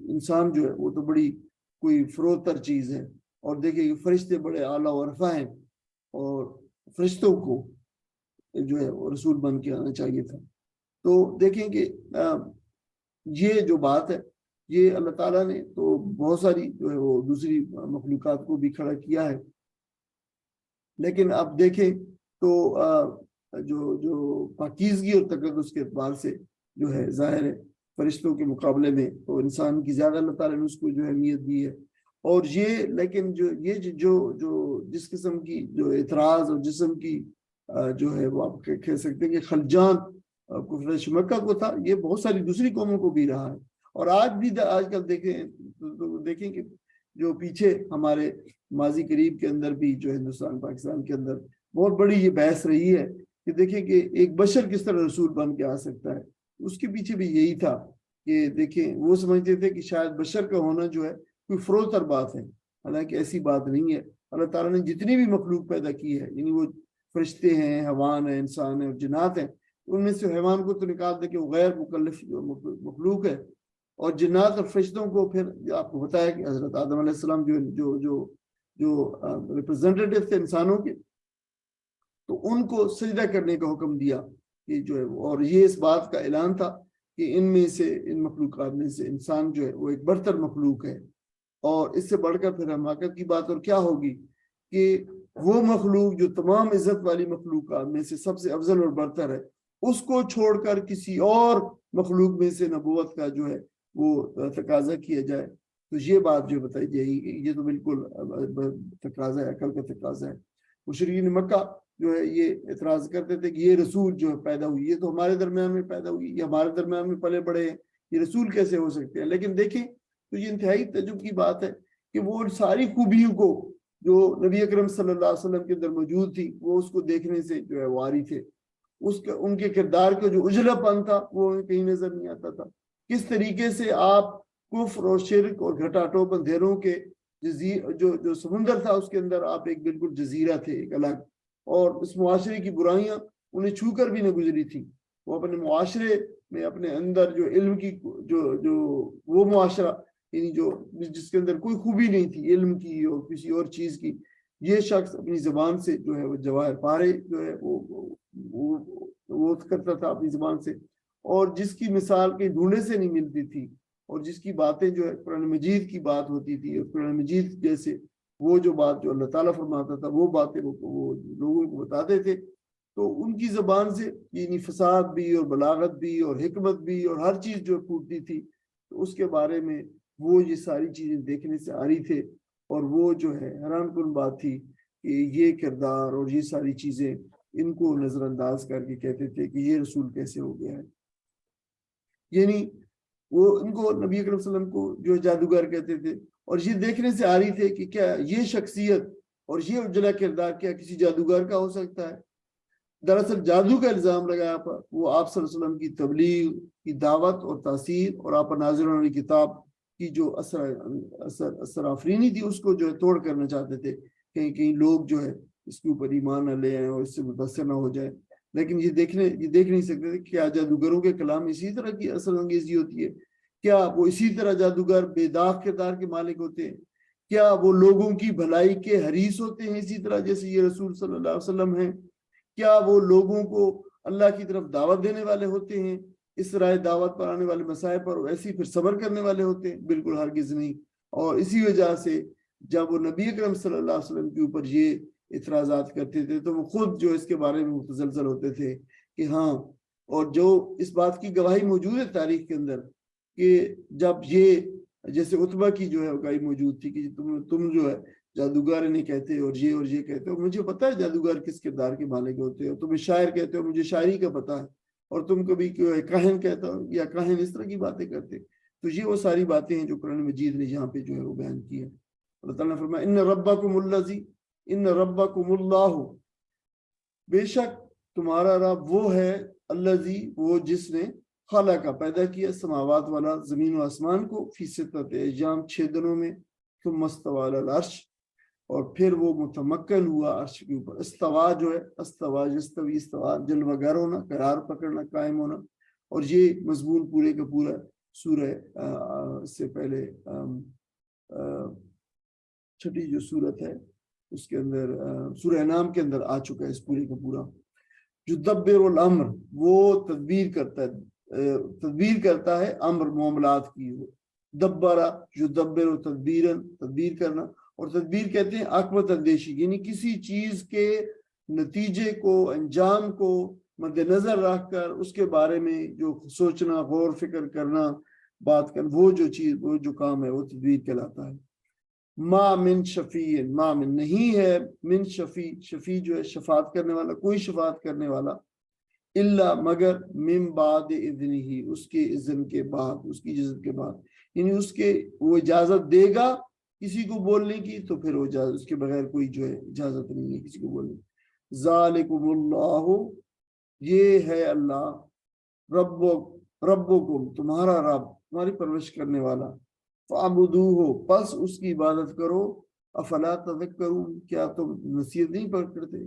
انسان جو ہے وہ تو بڑی کوئی فروتر چیز ہے, اور دیکھیں فرشتے بڑے اعلیٰ و رفع ہیں اور فرشتوں کو جو ہے وہ رسول بن کے آنا چاہیے تھا. تو دیکھیں کہ یہ جو بات ہے یہ اللہ تعالیٰ نے تو بہت ساری جو ہے وہ دوسری مخلوقات کو بھی کھڑا کیا ہے, لیکن اب دیکھیں تو جو پاکیزگی اور تقدس کے اعتبار سے جو ہے ظاہر ہے فرشتوں کے مقابلے میں تو انسان کی زیادہ اللہ تعالیٰ نے اس کو جو اہمیت دی ہے. اور یہ لیکن جو جس قسم کی جو اعتراض اور جسم کی جو ہے وہ آپ کہہ سکتے ہیں کہ خلجان کفر مکہ کو تھا, یہ بہت ساری دوسری قوموں کو بھی رہا ہے. اور آج کل دیکھیں کہ جو پیچھے ہمارے ماضی قریب کے اندر بھی جو ہندوستان پاکستان کے اندر بہت بڑی یہ بحث رہی ہے کہ دیکھیں کہ ایک بشر کس طرح رسول بن کے آ سکتا ہے. اس کے پیچھے بھی یہی تھا کہ دیکھیں وہ سمجھتے تھے کہ شاید بشر کا ہونا جو ہے کوئی فروتر بات ہے, حالانکہ ایسی بات نہیں ہے. اللہ تعالیٰ نے جتنی بھی مخلوق پیدا کی ہے, یعنی وہ فرشتے ہیں, حیوان ہیں, انسان ہیں اور جنات ہیں, ان میں سے حیوان کو تو نکال دے کہ وہ غیر مکلف مخلوق ہے, اور جنات اور فرشتوں کو پھر آپ کو بتایا کہ حضرت آدم علیہ السلام جو ریپرزینٹیٹیو تھے انسانوں کے, تو ان کو سجدہ کرنے کا حکم دیا کہ جو ہے, اور یہ اس بات کا اعلان تھا کہ ان مخلوقات میں سے انسان جو ہے وہ ایک برتر مخلوق ہے. اور اس سے بڑھ کر پھر حماقت کی بات اور کیا ہوگی کہ وہ مخلوق جو تمام عزت والی مخلوقات میں سے سب سے افضل اور برتر ہے, اس کو چھوڑ کر کسی اور مخلوق میں سے نبوت کا جو ہے وہ تقاضا کیا جائے. تو یہ بات جو بتائی جائے گی یہ تو بالکل تقاضا ہے, عقل کا تقاضا ہے. مشرکین مکہ جو ہے یہ اعتراض کرتے تھے کہ یہ رسول جو ہے پیدا ہوئی, یہ تو ہمارے درمیان میں پیدا ہوئی, یہ ہمارے درمیان میں پلے بڑے ہیں, یہ رسول کیسے ہو سکتے ہیں؟ لیکن دیکھیں تو یہ انتہائی تعجب کی بات ہے کہ وہ ساری خوبیوں کو جو نبی اکرم صلی اللہ علیہ وسلم کے اندر موجود تھی وہ اس کو دیکھنے سے جو ہے واری تھے. ان کے کردار کا جو اجلا پن تھا وہ کہیں نظر نہیں آتا تھا. کس طریقے سے آپ کفر اور شرک اور گھٹا ٹوپ اندھیروں کے جو سمندر تھا اس کے اندر آپ ایک بالکل جزیرہ تھے, ایک الگ, اور اس معاشرے کی برائیاں انہیں چھو کر بھی نہ گزری تھی. وہ اپنے معاشرے میں اپنے اندر جو علم کی جو وہ معاشرہ یعنی جس کے اندر کوئی خوبی نہیں تھی علم کی اور کسی اور چیز کی, یہ شخص اپنی زبان سے جو ہے وہ جواہر پارے جو ہے وہ کرتا تھا اپنی زبان سے, اور جس کی مثال کہیں ڈھونڈنے سے نہیں ملتی تھی, اور جس کی باتیں جو ہے قرآن مجید کی بات ہوتی تھی, اور قرآن مجید جیسے وہ جو بات جو اللہ تعالیٰ فرماتا تھا وہ باتیں وہ لوگوں کو بتاتے تھے. تو ان کی زبان سے یعنی فساد بھی اور بلاغت بھی اور حکمت بھی اور ہر چیز جو پھوٹتی تھی, تو اس کے بارے میں وہ یہ ساری چیزیں دیکھنے سے آ رہی تھے. اور وہ جو ہے حیران کن بات تھی کہ یہ کردار اور یہ ساری چیزیں ان کو نظر انداز کر کے کہتے تھے کہ یہ رسول کیسے ہو گیا ہے. یعنی وہ ان کو نبی اکرم صلی اللہ علیہ وسلم کو جو جادوگر کہتے تھے، اور یہ دیکھنے سے آ رہی تھے کہ کیا یہ شخصیت اور یہ اجلا کردار کیا کسی جادوگر کا ہو سکتا ہے۔ دراصل جادو کا الزام لگایا پر وہ آپ صلی اللہ علیہ وسلم کی تبلیغ کی دعوت اور تاثیر اور آپ پر نازل ہونے والی کتاب کی جو اثر آفرینی تھی اس کو جو ہے توڑ کرنا چاہتے تھے، کہیں کہیں لوگ جو ہے اس کے اوپر ایمان نہ لے آئیں اور اس سے متاثر نہ ہو جائے۔ لیکن یہ دیکھ نہیں سکتے تھے کیا جادوگروں کے کلام اسی طرح کی اثر انگیزی ہوتی ہے؟ کیا وہ اسی طرح جادوگر بے داغ کردار کے مالک ہوتے ہیں؟ کیا وہ لوگوں کی بھلائی کے حریص ہوتے ہیں اسی طرح جیسے یہ رسول صلی اللہ علیہ وسلم ہیں؟ کیا وہ لوگوں کو اللہ کی طرف دعوت دینے والے ہوتے ہیں، اس رائے دعوت پر آنے والے مسائل پر ایسی پھر صبر کرنے والے ہوتے ہیں؟ بالکل ہرگز نہیں۔ اور اسی وجہ سے جب وہ نبی اکرم صلی اللہ علیہ وسلم کے اوپر یہ اعتراضات کرتے تھے تو وہ خود جو اس کے بارے میں متزلزل ہوتے تھے کہ ہاں، اور جو اس بات کی گواہی موجود ہے تاریخ کے اندر کہ جب یہ جیسے عتبہ کی جو ہے گواہی موجود تھی کہ تم جو ہے جادوگر نہیں کہتے اور یہ کہتے ہو، مجھے پتا ہے جادوگر کس کردار کے مالک ہوتے ہو، تمہیں شاعر کہتے ہو، مجھے شاعری کا پتا ہے، اور تم کبھی کاہن کہتا ہو یا کاہن اس طرح کی باتیں کرتے۔ تو یہ وہ ساری باتیں ہیں جو قرآن مجید نے یہاں پہ جو ہے وہ بیان کی ہے۔ اللہ تعالیٰ نے فرمایا ان ربکم اللہ، بے شک تمہارا رب وہ ہے، الذی وہ جس نے خلق کا پیدا کیا سماوات والا زمین و آسمان کو فی ستۃ ایام 6 دنوں میں، ثم استوى علی العرش اور پھر وہ متمکن ہوا عرش کے اوپر۔ استوا جو ہے استوا یستوی استوا جلوہ گر ہونا، قرار پکڑنا، قائم ہونا، اور یہ مضمون پورے کا پورا سورہ سے پہلے چھٹی جو سورت ہے اس کے اندر سورہ انعام کے اندر آ چکا ہے اس پورے کا پورا۔ جو دبر الامر وہ تدبیر کرتا ہے امر معاملات کی، دبرا جو دبر و تدبیر کرنا، اور تدبیر کہتے ہیں عاقبت اندیشی، یعنی کسی چیز کے نتیجے کو انجام کو مد نظر رکھ کر اس کے بارے میں جو سوچنا، غور فکر کرنا، بات کرنا، وہ جو چیز وہ جو کام ہے وہ تدبیر کہلاتا ہے۔ ما من شفیع، ما من نہیں ہے، من شفیع جو ہے شفاعت کرنے والا، کوئی شفاعت کرنے والا، الا مگر من بعد اذنہ اس کے اذن کے بعد، اس کی اجازت کے بعد، یعنی اس کے وہ اجازت دے گا کسی کو بولنے کی تو پھر وہ اس کے بغیر کوئی جو ہے اجازت نہیں ہے کسی کو بولنے کی۔ ذالکم اللہ، یہ ہے اللہ، ربکم تمہارا رب، تمہاری پرورش کرنے والا، فعبدوہ پس اس کی عبادت کرو، افلا تذکرون کیا تم نصیحت نہیں پکڑتے؟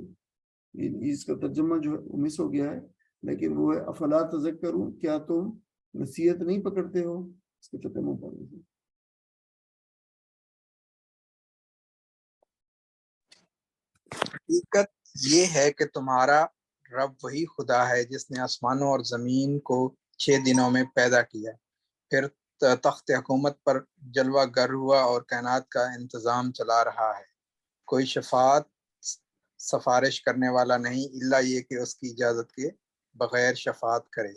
اس کا ترجمہ جو ہے وہ مس ہو گیا ہے، لیکن وہ ہے افلا تذکرون کیا تم نصیحت نہیں پکڑتے ہو، اس کا ترجمہ پڑھ لیجیے۔ حقیقت یہ ہے کہ تمہارا رب وہی خدا ہے جس نے آسمانوں اور زمین کو 6 دنوں میں پیدا کیا، پھر تخت حکومت پر جلوہ گر ہوا اور کائنات کا انتظام چلا رہا ہے۔ کوئی شفاعت سفارش کرنے والا نہیں الا یہ کہ اس کی اجازت کے بغیر شفاعت کرے،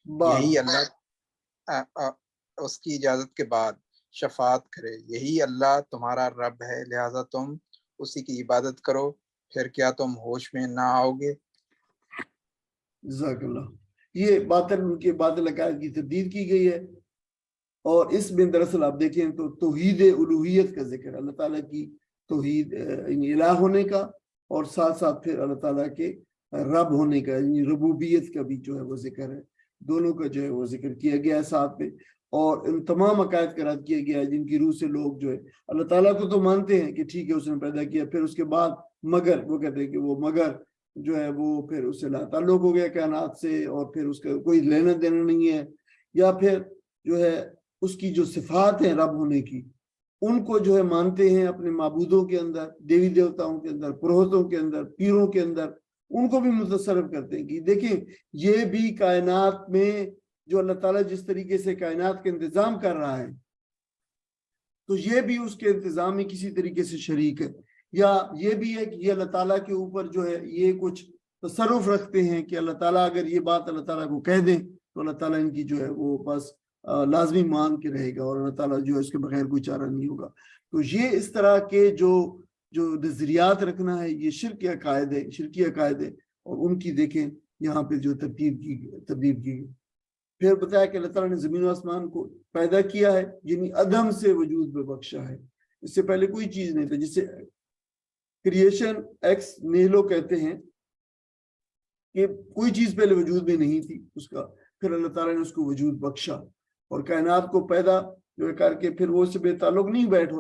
یہی اللہ اس کی اجازت کے بعد شفاعت کرے، یہی اللہ تمہارا رب ہے، لہٰذا تم اسی کی عبادت کرو، پھر کیا تم ہوش میں نہ آؤ گے؟ جزاک اللہ۔ یہ باطل ان کے باطل عقائد کی تردید کی گئی ہے، اور اس میں دراصل آپ دیکھیں تو توحید الوہیت کا ذکر ہے، اللہ تعالیٰ کی توحید یعنی الہ ہونے کا، اور ساتھ ساتھ پھر اللہ تعالیٰ کے رب ہونے کا یعنی ربوبیت کا بھی جو ہے وہ ذکر ہے، دونوں کا جو ہے وہ ذکر کیا گیا ہے ساتھ میں، اور ان تمام عقائد کا رد کیا گیا ہے جن کی روح سے لوگ جو ہے اللہ تعالیٰ کو تو مانتے ہیں کہ ٹھیک ہے اس نے پیدا کیا، پھر اس کے بعد مگر وہ کہتے ہیں کہ وہ مگر جو ہے وہ پھر اس سے لا تعلق ہو گیا کائنات سے، اور پھر اس کا کوئی لینا دینا نہیں ہے، یا پھر جو ہے اس کی جو صفات ہیں رب ہونے کی ان کو جو ہے مانتے ہیں اپنے معبودوں کے اندر، دیوی دیوتاؤں کے اندر، پروہتوں کے اندر، پیروں کے اندر، ان کو بھی متصرف کرتے ہیں کہ دیکھیں یہ بھی کائنات میں جو اللہ تعالیٰ جس طریقے سے کائنات کا انتظام کر رہا ہے تو یہ بھی اس کے انتظام میں کسی طریقے سے شریک ہے، یا یہ بھی ہے کہ یہ اللہ تعالیٰ کے اوپر جو ہے یہ کچھ تصرف رکھتے ہیں کہ اللہ تعالیٰ اگر یہ بات اللہ تعالیٰ کو کہہ دیں تو اللہ تعالیٰ ان کی جو ہے وہ بس لازمی مان کے رہے گا، اور اللہ تعالیٰ جو ہے اس کے بغیر کوئی چارہ نہیں ہوگا۔ تو یہ اس طرح کے جو نظریات رکھنا ہے یہ شرکی عقائد ہے، اور ان کی دیکھیں یہاں پہ جو ترتیب کی گئی۔ پھر بتایا کہ اللہ تعالیٰ نے زمین و آسمان کو پیدا کیا ہے، یعنی عدم سے وجود میں بخشا ہے، اس سے پہلے کوئی چیز نہیں تھا، جسے کریشن ایکس نیہلو کہتے ہیں کہ کوئی چیز پہلے وجود میں نہیں تھی اس کا، پھر اللہ تعالیٰ نے اس کو وجود بخشا اور کائنات کو پیدا جو ہے کر کے پھر وہ اس سے بے تعلق نہیں بیٹھ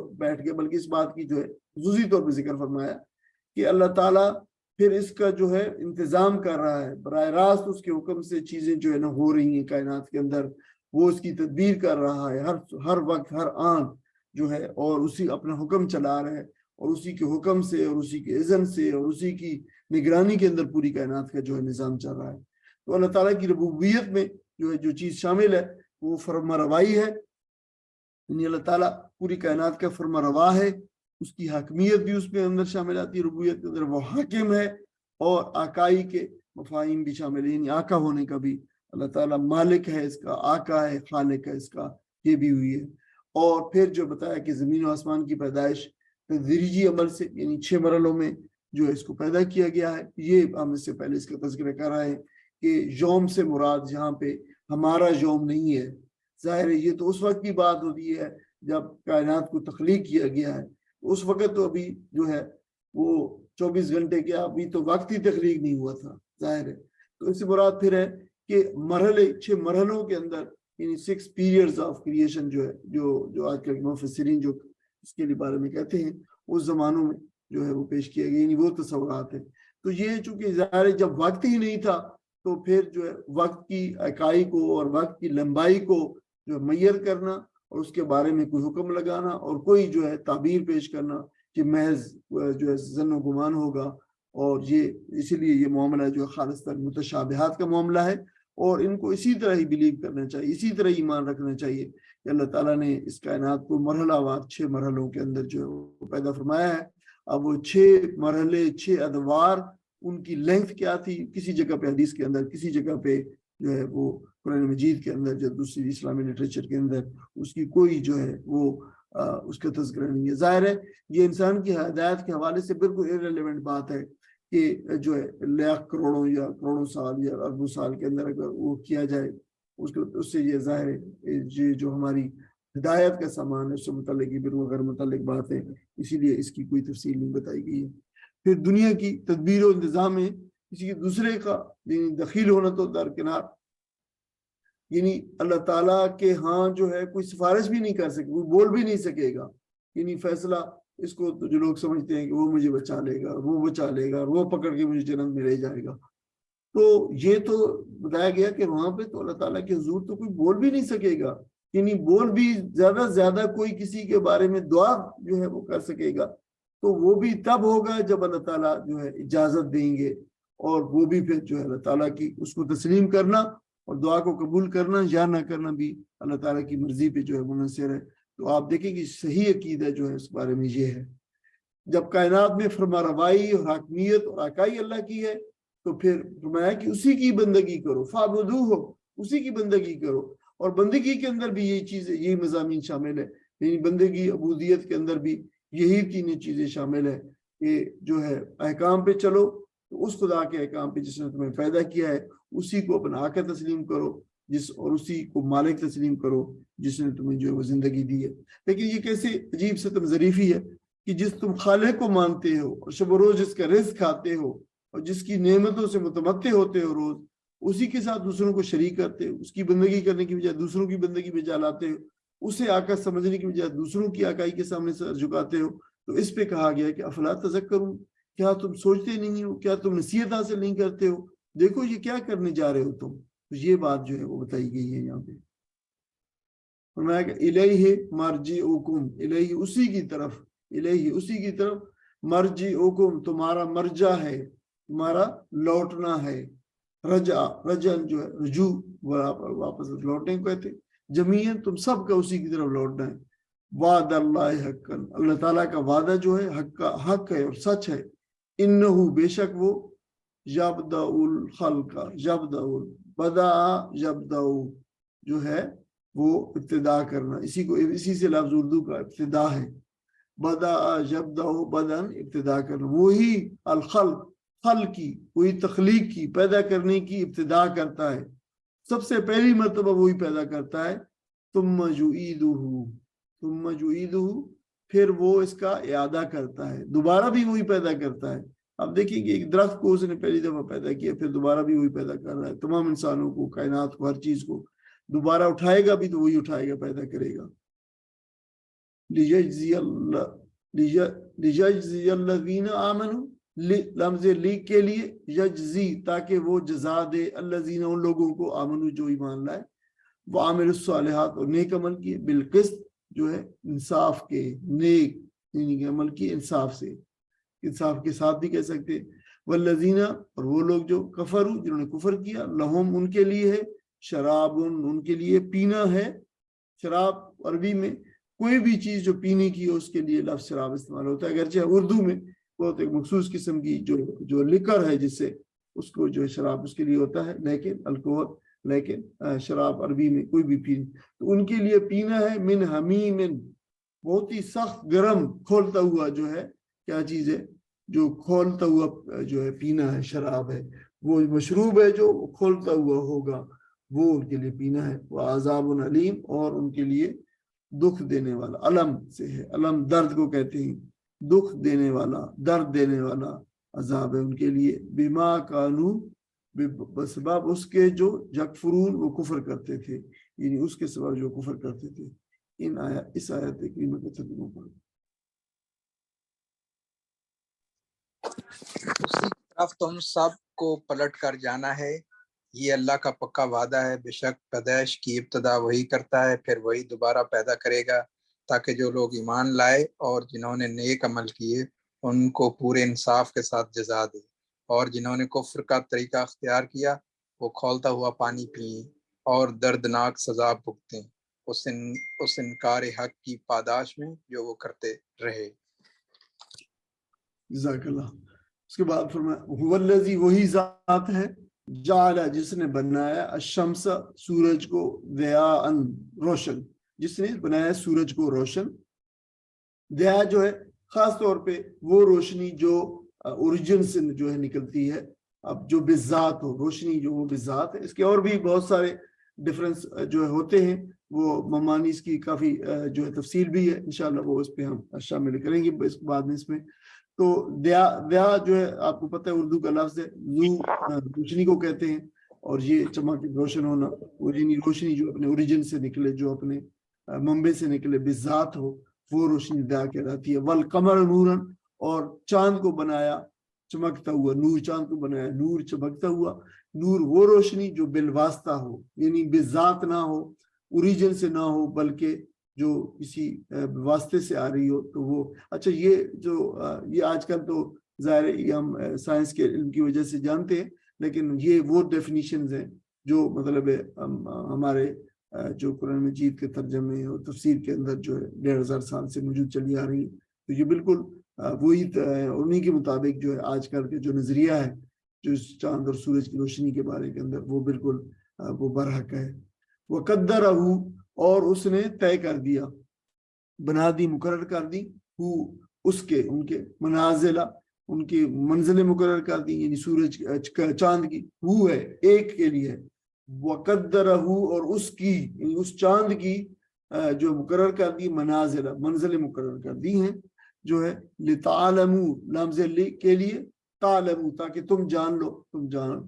گئے، بلکہ اس بات کی جو ہے خصوصی طور پہ ذکر فرمایا کہ اللہ تعالیٰ پھر اس کا جو ہے انتظام کر رہا ہے، براہ راست اس کے حکم سے چیزیں جو ہے نا ہو رہی ہیں کائنات کے اندر، وہ اس کی تدبیر کر رہا ہے ہر وقت ہر آن جو ہے، اور اسی اپنا حکم چلا رہا ہے، اور اسی کے حکم سے اور اسی کے اذن سے اور اسی کی نگرانی کے اندر پوری کائنات کا جو ہے نظام چل رہا ہے۔ تو اللہ تعالیٰ کی ربوبیت میں جو ہے جو چیز شامل ہے وہ فرما روائی ہے، یعنی اللہ تعالیٰ پوری کائنات کا فرما روا ہے، اس کی حاکمیت بھی اس میں اندر شامل آتی ہے، ربوبیت کے اندر وہ حاکم ہے، اور آقائی کے مفاہیم بھی شامل ہیں، یعنی آقا ہونے کا بھی اللہ تعالیٰ مالک ہے اس کا، آقا ہے، خالق ہے اس کا، یہ بھی ہوئی ہے۔ اور پھر جو بتایا کہ زمین و آسمان کی پیدائش تدریجی عمل سے، یعنی 6 مرحلوں میں جو ہے اس کو پیدا کیا گیا ہے، یہ ہم اس سے پہلے اس کا تذکرہ کر رہے ہیں کہ یوم سے مراد یہاں پہ ہمارا یوم نہیں ہے، ظاہر ہے یہ تو اس وقت کی بات ہوتی ہے جب کائنات کو تخلیق کیا گیا ہے، اس وقت تو ابھی جو ہے وہ 24 گھنٹے کیا، ابھی تو وقت ہی تخلیق نہیں ہوا تھا، ظاہر ہے۔ تو اس سے مراد پھر ہے کہ مرحلے 6 مرحلوں کے اندر، یعنی 6 periods آف کریشن جو ہے، جو آج کل مفسرین جو اس کے بارے میں کہتے ہیں، اس زمانوں میں جو ہے وہ پیش کیا گیا، یعنی وہ تصورات ہیں۔ تو یہ چونکہ ظاہر ہے جب وقت ہی نہیں تھا تو پھر جو ہے وقت کی اکائی کو اور وقت کی لمبائی کو جو میئر کرنا اور اس کے بارے میں کوئی حکم لگانا اور کوئی جو ہے تعبیر پیش کرنا کہ محض جو ہے ظن و گمان ہوگا، اور یہ اسی لیے یہ معاملہ جو خالص تر متشابہات کا معاملہ ہے، اور ان کو اسی طرح ہی بلیو کرنا چاہیے، اسی طرح ایمان رکھنا چاہیے کہ اللہ تعالیٰ نے اس کائنات کو مرحلہ وار 6 مرحلوں کے اندر جو ہے وہ پیدا فرمایا ہے۔ اب وہ 6 مرحلے 6 ادوار، ان کی لینتھ کیا تھی، کسی جگہ پہ حدیث کے اندر، کسی جگہ پہ جو ہے وہ قرآن مجید کے اندر، جو دوسری اسلامی لٹریچر کے اندر اس کی کوئی جو ہے وہ اس کا تذکرہ نہیں ہے۔ ظاہر ہے یہ انسان کی ہدایت کے حوالے سے بالکل irrelevant بات ہے کہ جو ہے لاکھ کروڑوں یا کروڑوں سال یا اربوں سال کے اندر اگر وہ کیا جائے، اس سے یہ ظاہر ہے یہ جو ہماری ہدایت کا سامان ہے اس سے متعلق یہ بالکل غیر متعلق بات ہے، اسی لیے اس کی کوئی تفصیل نہیں بتائی گئی ہے۔ پھر دنیا کی تدبیر و انتظام میں کسی دوسرے کا یعنی دخیل ہونا تو درکنار، یعنی اللہ تعالیٰ کے ہاں جو ہے کوئی سفارش بھی نہیں کر سکے، کوئی بول بھی نہیں سکے گا، یعنی فیصلہ اس کو تو جو لوگ سمجھتے ہیں کہ وہ مجھے بچا لے گا، وہ بچا لے گا، وہ پکڑ کے مجھے جنت میں لے جائے گا، تو یہ تو بتایا گیا کہ وہاں پہ تو اللہ تعالیٰ کے حضور تو کوئی بول بھی نہیں سکے گا، یعنی بول بھی زیادہ سے زیادہ کوئی کسی کے بارے میں دعا جو ہے وہ کر سکے گا، تو وہ بھی تب ہوگا جب اللہ تعالیٰ جو ہے اجازت دیں گے، اور وہ بھی پھر جو ہے اللہ تعالیٰ کی اس کو تسلیم کرنا اور دعا کو قبول کرنا یا نہ کرنا بھی اللہ تعالیٰ کی مرضی پہ جو ہے منحصر ہے۔ تو آپ دیکھیں کہ صحیح عقیدہ جو ہے اس بارے میں یہ ہے، جب کائنات میں فرما روائی اور حاکمیت اور آقائی اللہ کی ہے تو پھر فرمایا کہ اسی کی بندگی کرو، فاعبدوہ، اسی کی بندگی کرو، اور بندگی کے اندر بھی یہی چیزیں، یہی مضامین شامل ہے، یعنی بندگی عبودیت کے اندر بھی یہی 3 چیزیں شامل ہے کہ جو ہے احکام پہ چلو، تو اس خدا کے احکام پہ جس نے تمہیں پیدا کیا ہے اسی کو اپنا آقا تسلیم کرو، اور اسی کو مالک تسلیم کرو جس نے تمہیں جو ہے وہ زندگی دی ہے۔ لیکن یہ کیسے عجیب ستم ظریفی ہے کہ جس تم خالق کو مانتے ہو اور شب و روز جس کا رزق کھاتے ہو اور جس کی نعمتوں سے متمتع ہوتے ہو روز، اسی کے ساتھ دوسروں کو شریک کرتے ہو، اس کی بندگی کرنے کی بجائے دوسروں کی بندگی میں جا لاتے ہو، اسے آقا سمجھنے کی بجائے دوسروں کی آقائی کے سامنے سر جھکاتے ہو، تو اس پہ کہا گیا کہ افلا تذکرون، کیا تم سوچتے نہیں ہو، کیا تم نصیحت حاصل نہیں کرتے ہو، دیکھو یہ کیا کرنے جا رہے ہو تم۔ تو یہ بات جو ہے وہ بتائی گئی ہے یہاں پہ، فرمایا کہ الیہ مرجعکم، الیہ اسی کی طرف، الیہ اسی کی طرف، مرجعکم تمہارا مرجع ہے، تمہارا لوٹنا ہے، رجعن جو ہے رجوع، واپس لوٹنے کو کہتے، جمیعاً تم سب کا اسی کی طرف لوٹنا ہے۔ وعد اللہ حقا، اللہ تعالیٰ کا وعدہ جو ہے حق ہے اور سچ ہے، انہو بے شک وہ، یبدأ الخلق، بدأ یبدأ جو ہے وہ ابتدا کرنا، اسی سے لفظ اردو کا ابتدا ہے، بدأ یبدأ بدن ابتدا کرنا، وہی الخلق، خلق کی، وہی تخلیق کی، پیدا کرنے کی ابتدا کرتا ہے، سب سے پہلی مرتبہ وہی پیدا کرتا ہے. ثم یعیدہ پھر وہ اس کا اعادہ کرتا ہے, دوبارہ بھی وہی پیدا کرتا ہے. آپ دیکھیں گے ایک درخت کو اس نے پہلی دفعہ پیدا کیا, پھر دوبارہ بھی وہی پیدا کر رہا ہے. تمام انسانوں کو, کائنات کو, ہر چیز کو دوبارہ اٹھائے گا بھی تو وہی اٹھائے گا, پیدا کرے گا. لیجزی الذین آمنوا, لفظ لی کے لیے, یجزی تاکہ وہ جزا دے, الذین ان لوگوں کو, آمنوا جو ایمان لائے, وعملوا الصالحات اور نیک عمل کیے, بالقسط جو ہے انصاف کے, نیک یعنی کہ عمل کی انصاف سے, انصاف کے ساتھ بھی کہہ سکتے. والذین اور وہ لوگ جو کفروا جنہوں نے کفر کیا, لہم ان کے لیے ہے, شراب ان کے لیے پینا ہے. شراب عربی میں کوئی بھی چیز جو پینے کی ہو اس کے لیے لفظ شراب استعمال ہوتا ہے, اگرچہ اردو میں بہت ایک مخصوص قسم کی جو لکر ہے جس سے اس کو جو ہے شراب اس کے لیے ہوتا ہے, لیکن الکوہل, لیکن شراب عربی میں کوئی بھی پینا تو ان کے لیے پینا ہے. من حمیم, بہت ہی سخت گرم کھولتا ہوا جو ہے کیا چیز ہے, جو کھولتا ہوا جو ہے پینا ہے, شراب ہے, وہ مشروب ہے جو کھولتا ہوا ہوگا, وہ ان کے لیے پینا ہے. وہ عذاب علیم اور ان کے لیے دکھ دینے والا, علم سے ہے, علم درد کو کہتے ہیں, دکھ دینے والا, درد دینے والا عذاب ہے ان کے لیے. بما کانو, بسبب اس کے جو یکفرون وہ کفر کرتے تھے, یعنی اس کے سبب جو کفر کرتے تھے. اس آیت کریمہ کے ترجمہ پر اسی طرف تم سب کو پلٹ کر جانا ہے, یہ اللہ کا پکا وعدہ ہے. بے شک پیدائش کی ابتدا وہی کرتا ہے, پھر وہی دوبارہ پیدا کرے گا, تاکہ جو لوگ ایمان لائے اور جنہوں نے نیک عمل کیے ان کو پورے انصاف کے ساتھ جزا دے, اور جنہوں نے کفر کا طریقہ اختیار کیا وہ کھولتا ہوا پانی پئیں اور دردناک سزا بھگتیں اس انکار حق کی پاداش میں جو وہ کرتے رہے. جزاک اللہ. اس کے بعد فرمایا هو الذی, وہی ذات ہے, جعل جس نے بنایا, الشمس سورج کو, ضیاء روشن, جس نے بنایا سورج کو روشن. ضیاء جو ہے خاص طور پہ وہ روشنی جو اوریجن سے جو ہے نکلتی ہے, اب جو بذات ہو, روشنی جو وہ بذات ہے. اس کے اور بھی بہت سارے ڈفرنس جو ہوتے ہیں, وہ ممانی اس کی کافی جو ہے تفصیل بھی ہے, انشاءاللہ وہ اس پہ ہم شامل کریں گے اس بعد میں. اس میں تو دیا جو ہے آپ کو پتہ ہے اردو کا لفظ ہے, روشنی کو کہتے ہیں, اور یہ چمک روشن ہونا, روشنی جو اپنے اوریجن سے نکلے, جو اپنے منبع سے نکلے, بذات ہو, وہ روشنی دیا کہلاتی ہے. والقمر نورن, اور چاند کو بنایا چمکتا ہوا, نور, چاند کو بنایا نور, چمکتا ہوا نور, وہ روشنی جو بالواسطہ ہو, یعنی بذات نہ ہو, اوریجن سے نہ ہو, بلکہ جو کسی واسطے سے آ رہی ہو. تو وہ اچھا, یہ آج کل تو ظاہر ہم سائنس کے علم کی وجہ سے جانتے ہیں, لیکن یہ وہ ڈیفینیشنز ہیں جو مطلب ہمارے جو قرآن مجید کے ترجمے اور تفسیر کے اندر جو ہے 1500 سال سے موجود چلی آ رہی ہیں. تو یہ بالکل وہی انہی کے مطابق جو ہے آج کل کے جو نظریہ ہے جو چاند اور سورج کی روشنی کے بارے کے اندر, وہ بالکل وہ برحق ہے. وَقَدَّرَهُ, اور اس نے طے کر دیا, بنا دی, مقرر کر دی, اس کے, ان کے منازلہ, ان کی منزلیں مقرر کر دی, یعنی سورج چاند کی, وہ ہے ایک کے لیے. وَقَدَّرَهُ, اور اس کی, یعنی اس چاند کی جو مقرر کر دی, منازلہ, منزلیں مقرر کر دی ہیں جو ہے, لِتَعْلَمُوا, لفظ لی کے لیے, تعلموا تاکہ تم جان لو, تم جان.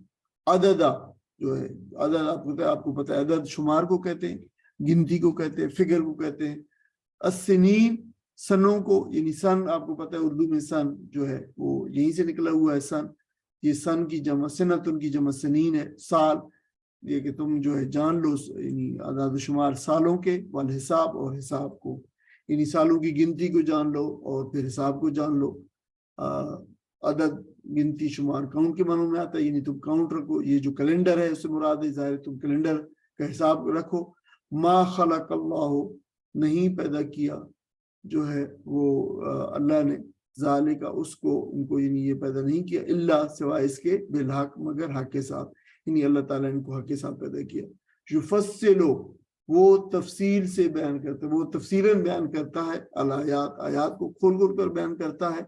عددہ جو ہے, عدد آپ کو پتہ ہے, عدد شمار کو کہتے ہیں, گنتی کو کہتے ہیں, فگر کو کہتے ہیں. السنین, سنوں کو, یعنی سن آپ کو پتہ ہے اردو میں سن جو ہے وہ یہیں سے نکلا ہوا ہے سن. یہ سن کی جمع سنت, ان کی جمع سنین ہے. سال, یہ کہ تم جو ہے جان لو, یعنی اعداد و شمار سالوں کے, والحساب, اور حساب کو, یعنی سالوں کی گنتی کو جان لو اور پھر حساب کو جان لو. عدد, گنتی, شمار کاؤنٹ کے معنوں میں آتا ہے, یعنی تم کاؤنٹ رکھو. یہ جو کیلنڈر ہے اس سے مراد ہے ظاہر تم کیلنڈر کا حساب رکھو. ما خلق اللہ, نہیں پیدا کیا جو ہے وہ اللہ نے, ذالک, اس کو, ان کو, یعنی یہ پیدا نہیں کیا, اللہ, سوائے اس کے, بالحق, مگر حق کے ساتھ, یعنی اللہ تعالیٰ نے ان کو حق کے ساتھ پیدا کیا. یفصلو, وہ تفصیل سے بیان کرتا ہے, وہ تفصیلاً بیان کرتا ہے, الآیات, آیات کو کھول کھول کر بیان کرتا ہے.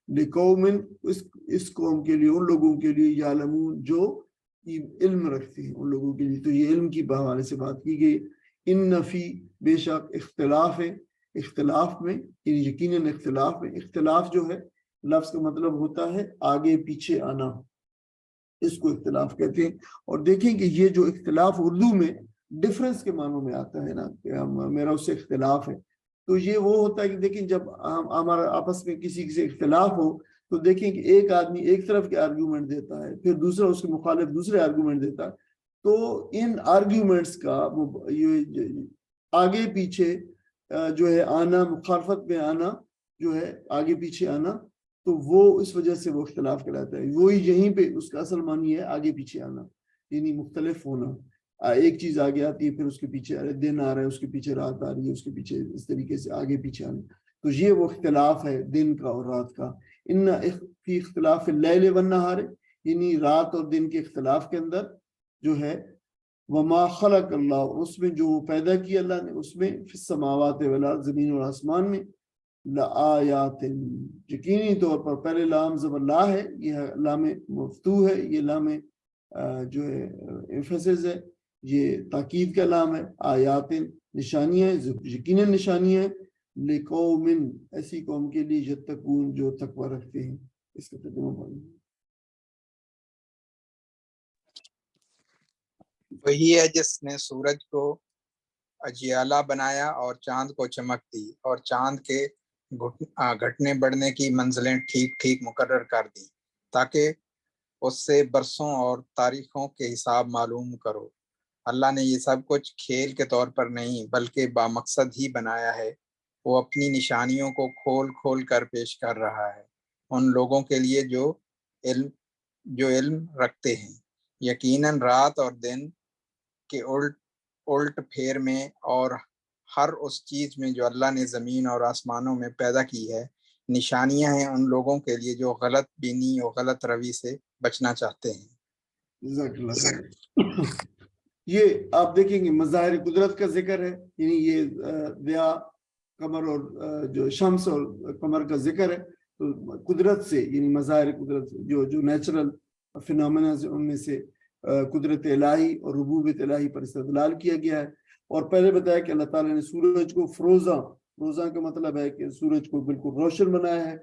لقوم, اس قوم کے لیے, ان لوگوں کے لیے, یعلمون, جو کی علم رکھتے ہیں ان لوگوں کے لیے. تو یہ علم کی حوالے سے بات کی گئی. ان فی بے شک اختلاف ہے, اختلاف میں یعنی یقیناً اختلاف میں, اختلاف جو ہے لفظ کا مطلب ہوتا ہے آگے پیچھے آنا, اس کو اختلاف کہتے ہیں. اور دیکھیں کہ یہ جو اختلاف اردو میں ڈفرنس کے معنوں میں آتا ہے نا کہ میرا اس سے اختلاف ہے, تو یہ وہ ہوتا ہے کہ دیکھیں جب ہمارا آپس میں کسی سے اختلاف ہو تو دیکھیں کہ ایک آدمی ایک طرف کے آرگیومنٹ دیتا ہے, پھر دوسرا اس کے مخالف دوسرے آرگیومنٹ دیتا ہے, تو ان آرگیومنٹس کا یہ آگے پیچھے جو ہے آنا, مخالفت میں آنا جو ہے آگے پیچھے آنا, تو وہ اس وجہ سے وہ اختلاف کہلاتا ہے. وہی یہیں پہ اس کا اصل معنی ہے آگے پیچھے آنا, یعنی مختلف ہونا. ایک چیز آگے آتی ہے پھر اس کے پیچھے دن آ رہا ہے, اس کے پیچھے رات آ رہی ہے, اس کے پیچھے اس طریقے سے آگے پیچھے آنا. تو یہ وہ اختلاف ہے دن کا اور رات کا. ان فی اختلاف اللیل والنہار, یعنی رات اور دن کے اختلاف کے اندر جو ہے وما خلق اللہ, اس میں جو پیدا کیا اللہ نے, اس میں فی السماوات والارض, زمین اور آسمان میں, لآیات, یقینی طور پر پہلے لام زبر لا ہے, یہ لام مفتوح ہے, یہ لام جو ہے ایمفیسس ہے, یہ تاکید کا لام ہے. آیات نشانیاں, یقیناً نشانیاں, لقوم ایسی قوم کے لیے یتقون جو تقوی رکھتے ہیں. اس کا ترجمہ پڑھیں. وہی ہے جس نے سورج کو اجیالہ بنایا اور چاند کو چمک دی, اور چاند کے گھٹنے بڑھنے کی منزلیں ٹھیک ٹھیک مقرر کر دی تاکہ اس سے برسوں اور تاریخوں کے حساب معلوم کرو. اللہ نے یہ سب کچھ کھیل کے طور پر نہیں بلکہ بامقصد ہی بنایا ہے. وہ اپنی نشانیوں کو کھول کھول کر پیش کر رہا ہے ان لوگوں کے لیے جو علم رکھتے ہیں. یقیناً رات اور دن کے الٹ پھیر میں اور ہر اس چیز میں جو اللہ نے زمین اور آسمانوں میں پیدا کی ہے نشانیاں ہیں ان لوگوں کے لیے جو غلط بینی اور غلط روی سے بچنا چاہتے ہیں. جزاک اللہ خیر. یہ آپ دیکھیں گے مظاہر قدرت کا ذکر ہے, یعنی یہ دیا قمر اور جو شمس اور قمر کا ذکر ہے, تو قدرت سے یعنی مظاہر قدرت جو نیچرل فینومیناز ان میں سے قدرت الہی اور ربوبیت الہی پر استدلال کیا گیا ہے. اور پہلے بتایا کہ اللہ تعالیٰ نے سورج کو فروزاں کا مطلب ہے کہ سورج کو بالکل روشن بنایا ہے,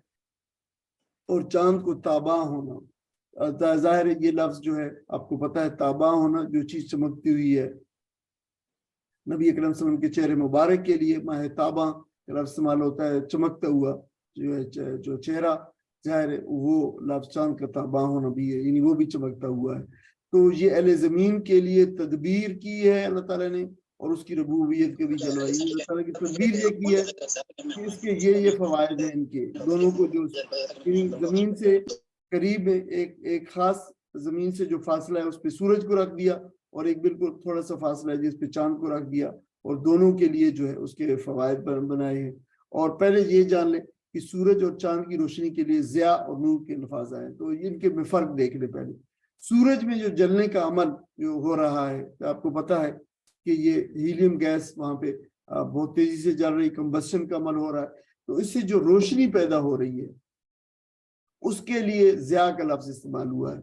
اور چاند کو تاباں ہونا. ظاہر ہے یہ لفظ جو ہے آپ کو پتا ہے تاباں ہونا, جو چیز چمکتی ہوئی ہے. نبی اکرم صلی اللہ علیہ وسلم کے چہرے مبارک کے لیے ماہ تاباں کا لفظ استعمال ہوتا ہے, چمکتا ہوا جو ہے جو چہرہ, ظاہر ہے وہ لفظ چاند کا تاباں ہونا بھی ہے, یعنی وہ بھی چمکتا ہوا ہے. تو یہ اہل زمین کے لیے تدبیر کی ہے اللہ تعالیٰ نے, اور اس کی ربوبیت کے بھی جلوائی ہے. اللہ تعالیٰ کی تدبیر یہ کی ہے کہ اس کے یہ فوائد ہیں ان کے دونوں کو, جو زمین سے قریب میں ایک خاص زمین سے جو فاصلہ ہے اس پہ سورج کو رکھ دیا, اور ایک بالکل تھوڑا سا فاصلہ ہے جس پہ چاند کو رکھ دیا, اور دونوں کے لیے جو ہے اس کے فوائد بنائے ہیں. اور پہلے یہ جان لیں کہ سورج اور چاند کی روشنی کے لیے ضیاء اور نور کے الفاظ آئے, تو ان کے میں فرق دیکھ لیں. پہلے سورج میں جو جلنے کا عمل جو ہو رہا ہے, آپ کو پتا ہے کہ یہ ہیلیم گیس وہاں پہ بہت تیزی سے جل رہی, کمبسشن کا عمل ہو رہا ہے, تو اس سے جو روشنی پیدا ہو رہی ہے اس کے لیے ضیاء کا لفظ استعمال ہوا ہے.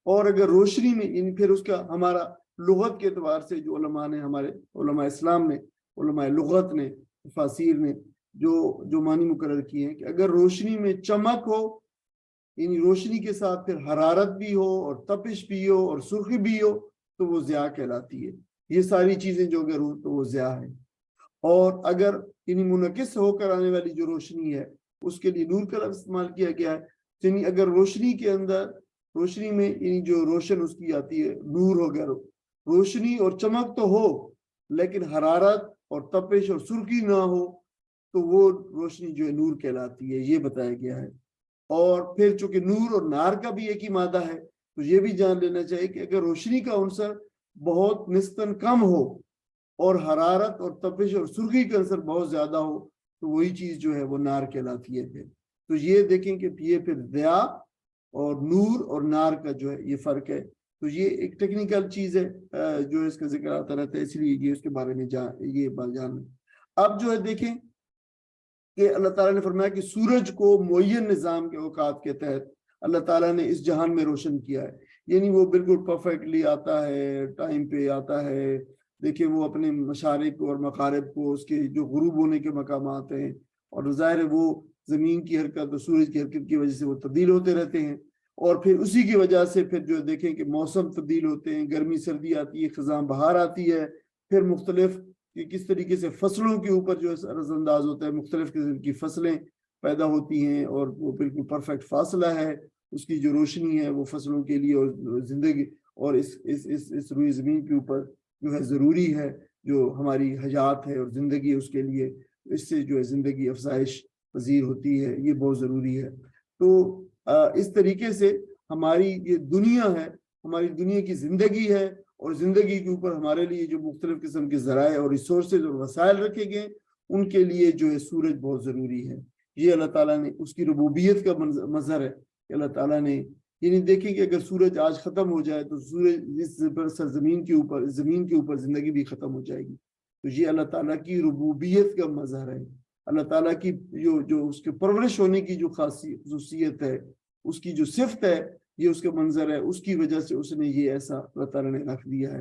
اور اگر روشنی میں پھر اس کا ہمارا لغت کے اعتبار سے جو علماء نے, ہمارے علماء اسلام نے, علماء لغت نے, فاسیر نے جو معنی مقرر کیے ہیں کہ اگر روشنی میں چمک ہو, یعنی روشنی کے ساتھ پھر حرارت بھی ہو اور تپش بھی ہو اور سرخی بھی ہو, تو وہ ضیاء کہلاتی ہے. یہ ساری چیزیں جو اگر ہوں تو وہ ضیاء ہے. اور اگر یعنی منعکس ہو کر آنے والی جو روشنی ہے اس کے لیے نور کا لفظ استعمال کیا گیا ہے. یعنی اگر روشنی کے اندر, روشنی میں یعنی جو روشن اس کی آتی ہے, نور ہو گیا, روشنی اور چمک تو ہو لیکن حرارت اور تپش اور سرخی نہ ہو, تو وہ روشنی جو ہے نور کہلاتی ہے. یہ بتایا گیا ہے. اور پھر چونکہ نور اور نار کا بھی ایک ہی مادہ ہے, تو یہ بھی جان لینا چاہیے کہ اگر روشنی کا عنصر بہت نسبتاً کم ہو اور حرارت اور تپش اور سرخی کا عنصر بہت زیادہ ہو, تو وہی چیز جو ہے وہ نار کہلاتی ہے. پھر تو یہ دیکھیں کہ یہ پھر ضیاء اور نور اور نار کا جو ہے یہ فرق ہے. تو یہ ایک ٹیکنیکل چیز ہے جو اس کا ذکر آتا رہتا ہے, اس لیے یہ اس کے بارے میں یہ بات جان لیں. اب جو ہے دیکھیں کہ اللہ تعالیٰ نے فرمایا کہ سورج کو معین نظام کے اوقات کے تحت اللہ تعالیٰ نے اس جہان میں روشن کیا ہے. یعنی وہ بالکل پرفیکٹلی آتا ہے, ٹائم پہ آتا ہے. دیکھیں وہ اپنے مشارق اور مغارب کو, اس کے جو غروب ہونے کے مقامات ہیں, اور ظاہر ہے وہ زمین کی حرکت اور سورج کی حرکت کی وجہ سے وہ تبدیل ہوتے رہتے ہیں, اور پھر اسی کی وجہ سے پھر جو دیکھیں کہ موسم تبدیل ہوتے ہیں, گرمی سردی آتی ہے, خزاں بہار آتی ہے, پھر مختلف کس طریقے سے فصلوں کے اوپر جو ہے رز انداز ہوتا ہے, مختلف قسم کی فصلیں پیدا ہوتی ہیں, اور وہ بالکل پرفیکٹ فاصلہ ہے اس کی جو روشنی ہے وہ فصلوں کے لیے اور زندگی اور اس روئی زمین کے اوپر جو ہے ضروری ہے, جو ہماری حیات ہے اور زندگی اس کے لیے, اس سے جو ہے زندگی افزائش پذیر ہوتی ہے, یہ بہت ضروری ہے. تو اس طریقے سے ہماری یہ دنیا ہے, ہماری دنیا کی زندگی ہے, اور زندگی کے اوپر ہمارے لیے جو مختلف قسم کے ذرائع اور ریسورسز اور وسائل رکھے گئے, ان کے لیے جو ہے سورج بہت ضروری ہے. یہ اللہ تعالیٰ نے اس کی ربوبیت کا مظہر ہے کہ اللہ تعالیٰ نے, یعنی دیکھیں کہ اگر سورج آج ختم ہو جائے تو سورج اس سرزمین کے اوپر, زمین کے اوپر زندگی بھی ختم ہو جائے گی. تو یہ اللہ تعالیٰ کی ربوبیت کا مظہر ہے, اللہ تعالیٰ کی جو اس کے پرورش ہونے کی جو خصوصیت ہے, اس کی جو صفت ہے, یہ اس کا منظر ہے, اس کی وجہ سے اس نے یہ ایسا اللہ تعالیٰ نے رکھ دیا ہے.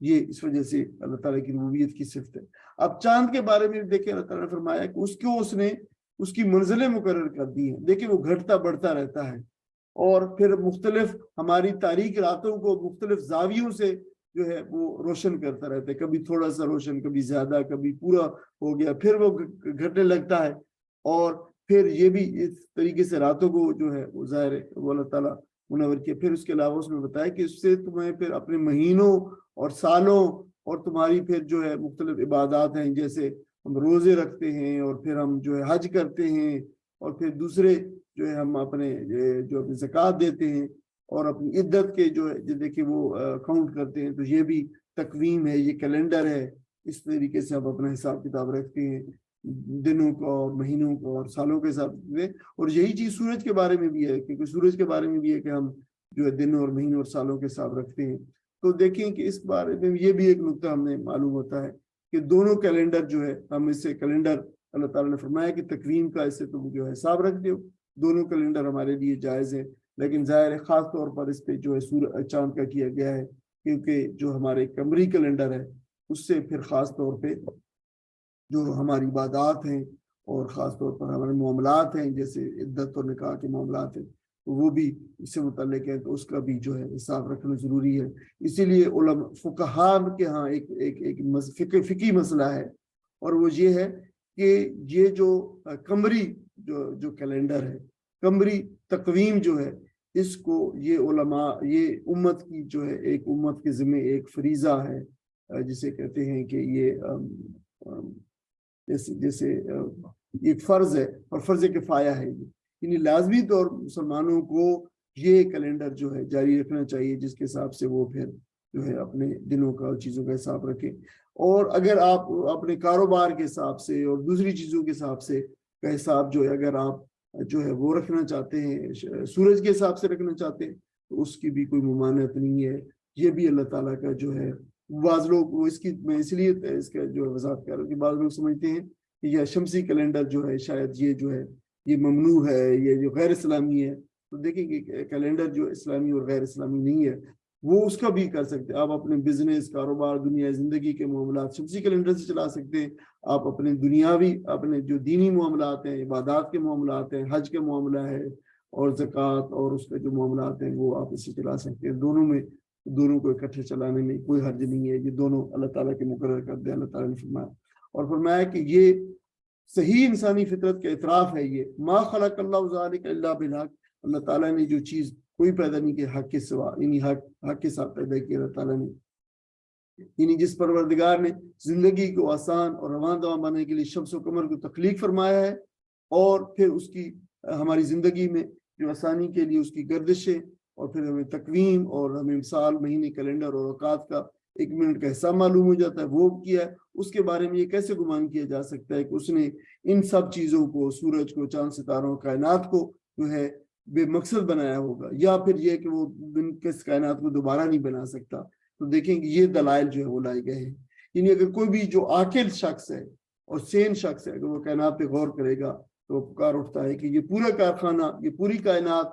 یہ اس وجہ سے اللہ تعالیٰ کی ربوبیت کی صفت ہے. اب چاند کے بارے میں دیکھیں, اللہ تعالیٰ نے فرمایا کہ اس کو اس نے اس کی منزلیں مقرر کر دی ہیں. دیکھیں وہ گھٹتا بڑھتا رہتا ہے, اور پھر مختلف ہماری تاریک راتوں کو مختلف زاویوں سے جو ہے وہ روشن کرتا رہتا ہے, کبھی تھوڑا سا روشن, کبھی زیادہ, کبھی پورا ہو گیا, پھر وہ گھٹنے لگتا ہے. اور پھر یہ بھی اس طریقے سے راتوں کو جو ہے وہ ظاہر ہے وہ اللہ تعالیٰ منور کیا. پھر اس کے علاوہ اس میں بتایا کہ اس سے تمہیں پھر اپنے مہینوں اور سالوں اور تمہاری پھر جو ہے مختلف عبادات ہیں, جیسے ہم روزے رکھتے ہیں, اور پھر ہم جو ہے حج کرتے ہیں, اور پھر دوسرے جو ہے ہم اپنے زکوٰۃ دیتے ہیں, اور اپنی عدت کے جو ہے دیکھیں وہ کاؤنٹ کرتے ہیں. تو یہ بھی تقویم ہے, یہ کیلنڈر ہے. اس طریقے سے ہم اپنا حساب کتاب رکھتے ہیں, دنوں کو اور مہینوں کو اور سالوں کے حساب سے. اور یہی چیز سورج کے بارے میں بھی ہے, کیونکہ سورج کے بارے میں بھی ہے کہ ہم جو ہے دنوں اور مہینوں اور سالوں کے حساب رکھتے ہیں. تو دیکھیں کہ اس بارے میں یہ بھی ایک نقطہ ہم نے معلوم ہوتا ہے کہ دونوں کیلنڈر جو ہے, ہم اس سے کیلنڈر اللہ تعالیٰ نے فرمایا کہ تقویم کا اس سے تم جو ہے حساب رکھتے ہو, دونوں کیلنڈر ہمارے لیے جائز ہے. لیکن ظاہر ہے خاص طور پر اس پہ جو ہے چاند کا کیا گیا ہے, کیونکہ جو ہمارے قمری کیلنڈر ہے اس سے پھر خاص طور پہ جو ہماری عبادات ہیں اور خاص طور پر ہمارے معاملات ہیں, جیسے عدت اور نکاح کے معاملات ہیں, وہ بھی اس سے متعلق ہے, تو اس کا بھی جو ہے حساب رکھنا ضروری ہے. اسی لیے علماء فقہاء کے ہاں ایک فقہی مسئلہ ہے, اور وہ یہ ہے کہ یہ جو قمری جو کیلنڈر ہے, قمری تقویم جو ہے, اس کو یہ علماء, یہ امت کی جو ہے ایک امت کے ذمہ ایک فریضہ ہے, جسے کہتے ہیں کہ یہ جیسے ایک فرض ہے, اور فرض کفایہ ہے. یعنی لازمی طور مسلمانوں کو یہ کیلنڈر جو ہے جاری رکھنا چاہیے, جس کے حساب سے وہ پھر جو ہے اپنے دنوں کا اور چیزوں کا حساب رکھیں. اور اگر آپ اپنے کاروبار کے حساب سے اور دوسری چیزوں کے حساب سے کا حساب جو ہے اگر آپ جو ہے وہ رکھنا چاہتے ہیں, سورج کے حساب سے رکھنا چاہتے ہیں, تو اس کی بھی کوئی ممانعت نہیں ہے. یہ بھی اللہ تعالیٰ کا جو ہے, بعض لوگ وہ اس کی, میں اس لیے اس کا جو وضاحت کر رہا ہوں کہ بعض لوگ سمجھتے ہیں کہ یہ شمسی کیلنڈر جو ہے شاید یہ جو ہے یہ ممنوع ہے, یہ جو غیر اسلامی ہے. تو دیکھیں کہ کیلنڈر جو اسلامی اور غیر اسلامی نہیں ہے, وہ اس کا بھی کر سکتے ہیں. آپ اپنے بزنس, کاروبار, دنیا زندگی کے معاملات شمسی کیلنڈر سے چلا سکتے ہیں. آپ اپنے دنیاوی, اپنے جو دینی معاملات ہیں, عبادات کے معاملات ہیں, حج کا معاملہ ہے اور زکوٰۃ اور اس کے جو معاملات ہیں وہ آپ اسے چلا سکتے ہیں. دونوں کو اکٹھے چلانے میں کوئی حرج نہیں ہے. یہ دونوں اللہ تعالیٰ کے مقرر کر دیں, اللہ تعالیٰ نے فرمایا. اور فرمایا کہ یہ صحیح انسانی فطرت کا اعتراف ہے. یہ ما خلق اللہ ذالک الا بالحق, اللہ تعالیٰ نے جو چیز کوئی پیدا نہیں کی حق کے سوا, یعنی حق کے ساتھ پیدا کیا اللہ تعالیٰ نے. یعنی جس پروردگار نے زندگی کو آسان اور رواں دواں بنانے کے لیے شمس و قمر کو تخلیق فرمایا ہے, اور پھر اس کی ہماری زندگی میں جو آسانی کے لیے اس کی گردشیں, اور پھر ہمیں تقویم اور ہمیں سال, مہینے, کیلنڈر اور اوقات کا 1 منٹ کا حصہ معلوم ہو جاتا ہے, وہ کیا ہے. اس کے بارے میں یہ کیسے گمان کیا جا سکتا ہے کہ اس نے ان سب چیزوں کو, سورج کو, چاند ستاروں, کائنات کو جو ہے بے مقصد بنایا ہوگا, یا پھر یہ کہ وہ کس کائنات کو دوبارہ نہیں بنا سکتا. تو دیکھیں کہ یہ دلائل جو ہے وہ لائے گئے ہیں. یعنی اگر کوئی بھی جو عاقل شخص ہے اور سین شخص ہے, اگر وہ کائنات پہ غور کرے گا تو وہ پکار اٹھتا ہے کہ یہ پورا کارخانہ, یہ پوری کائنات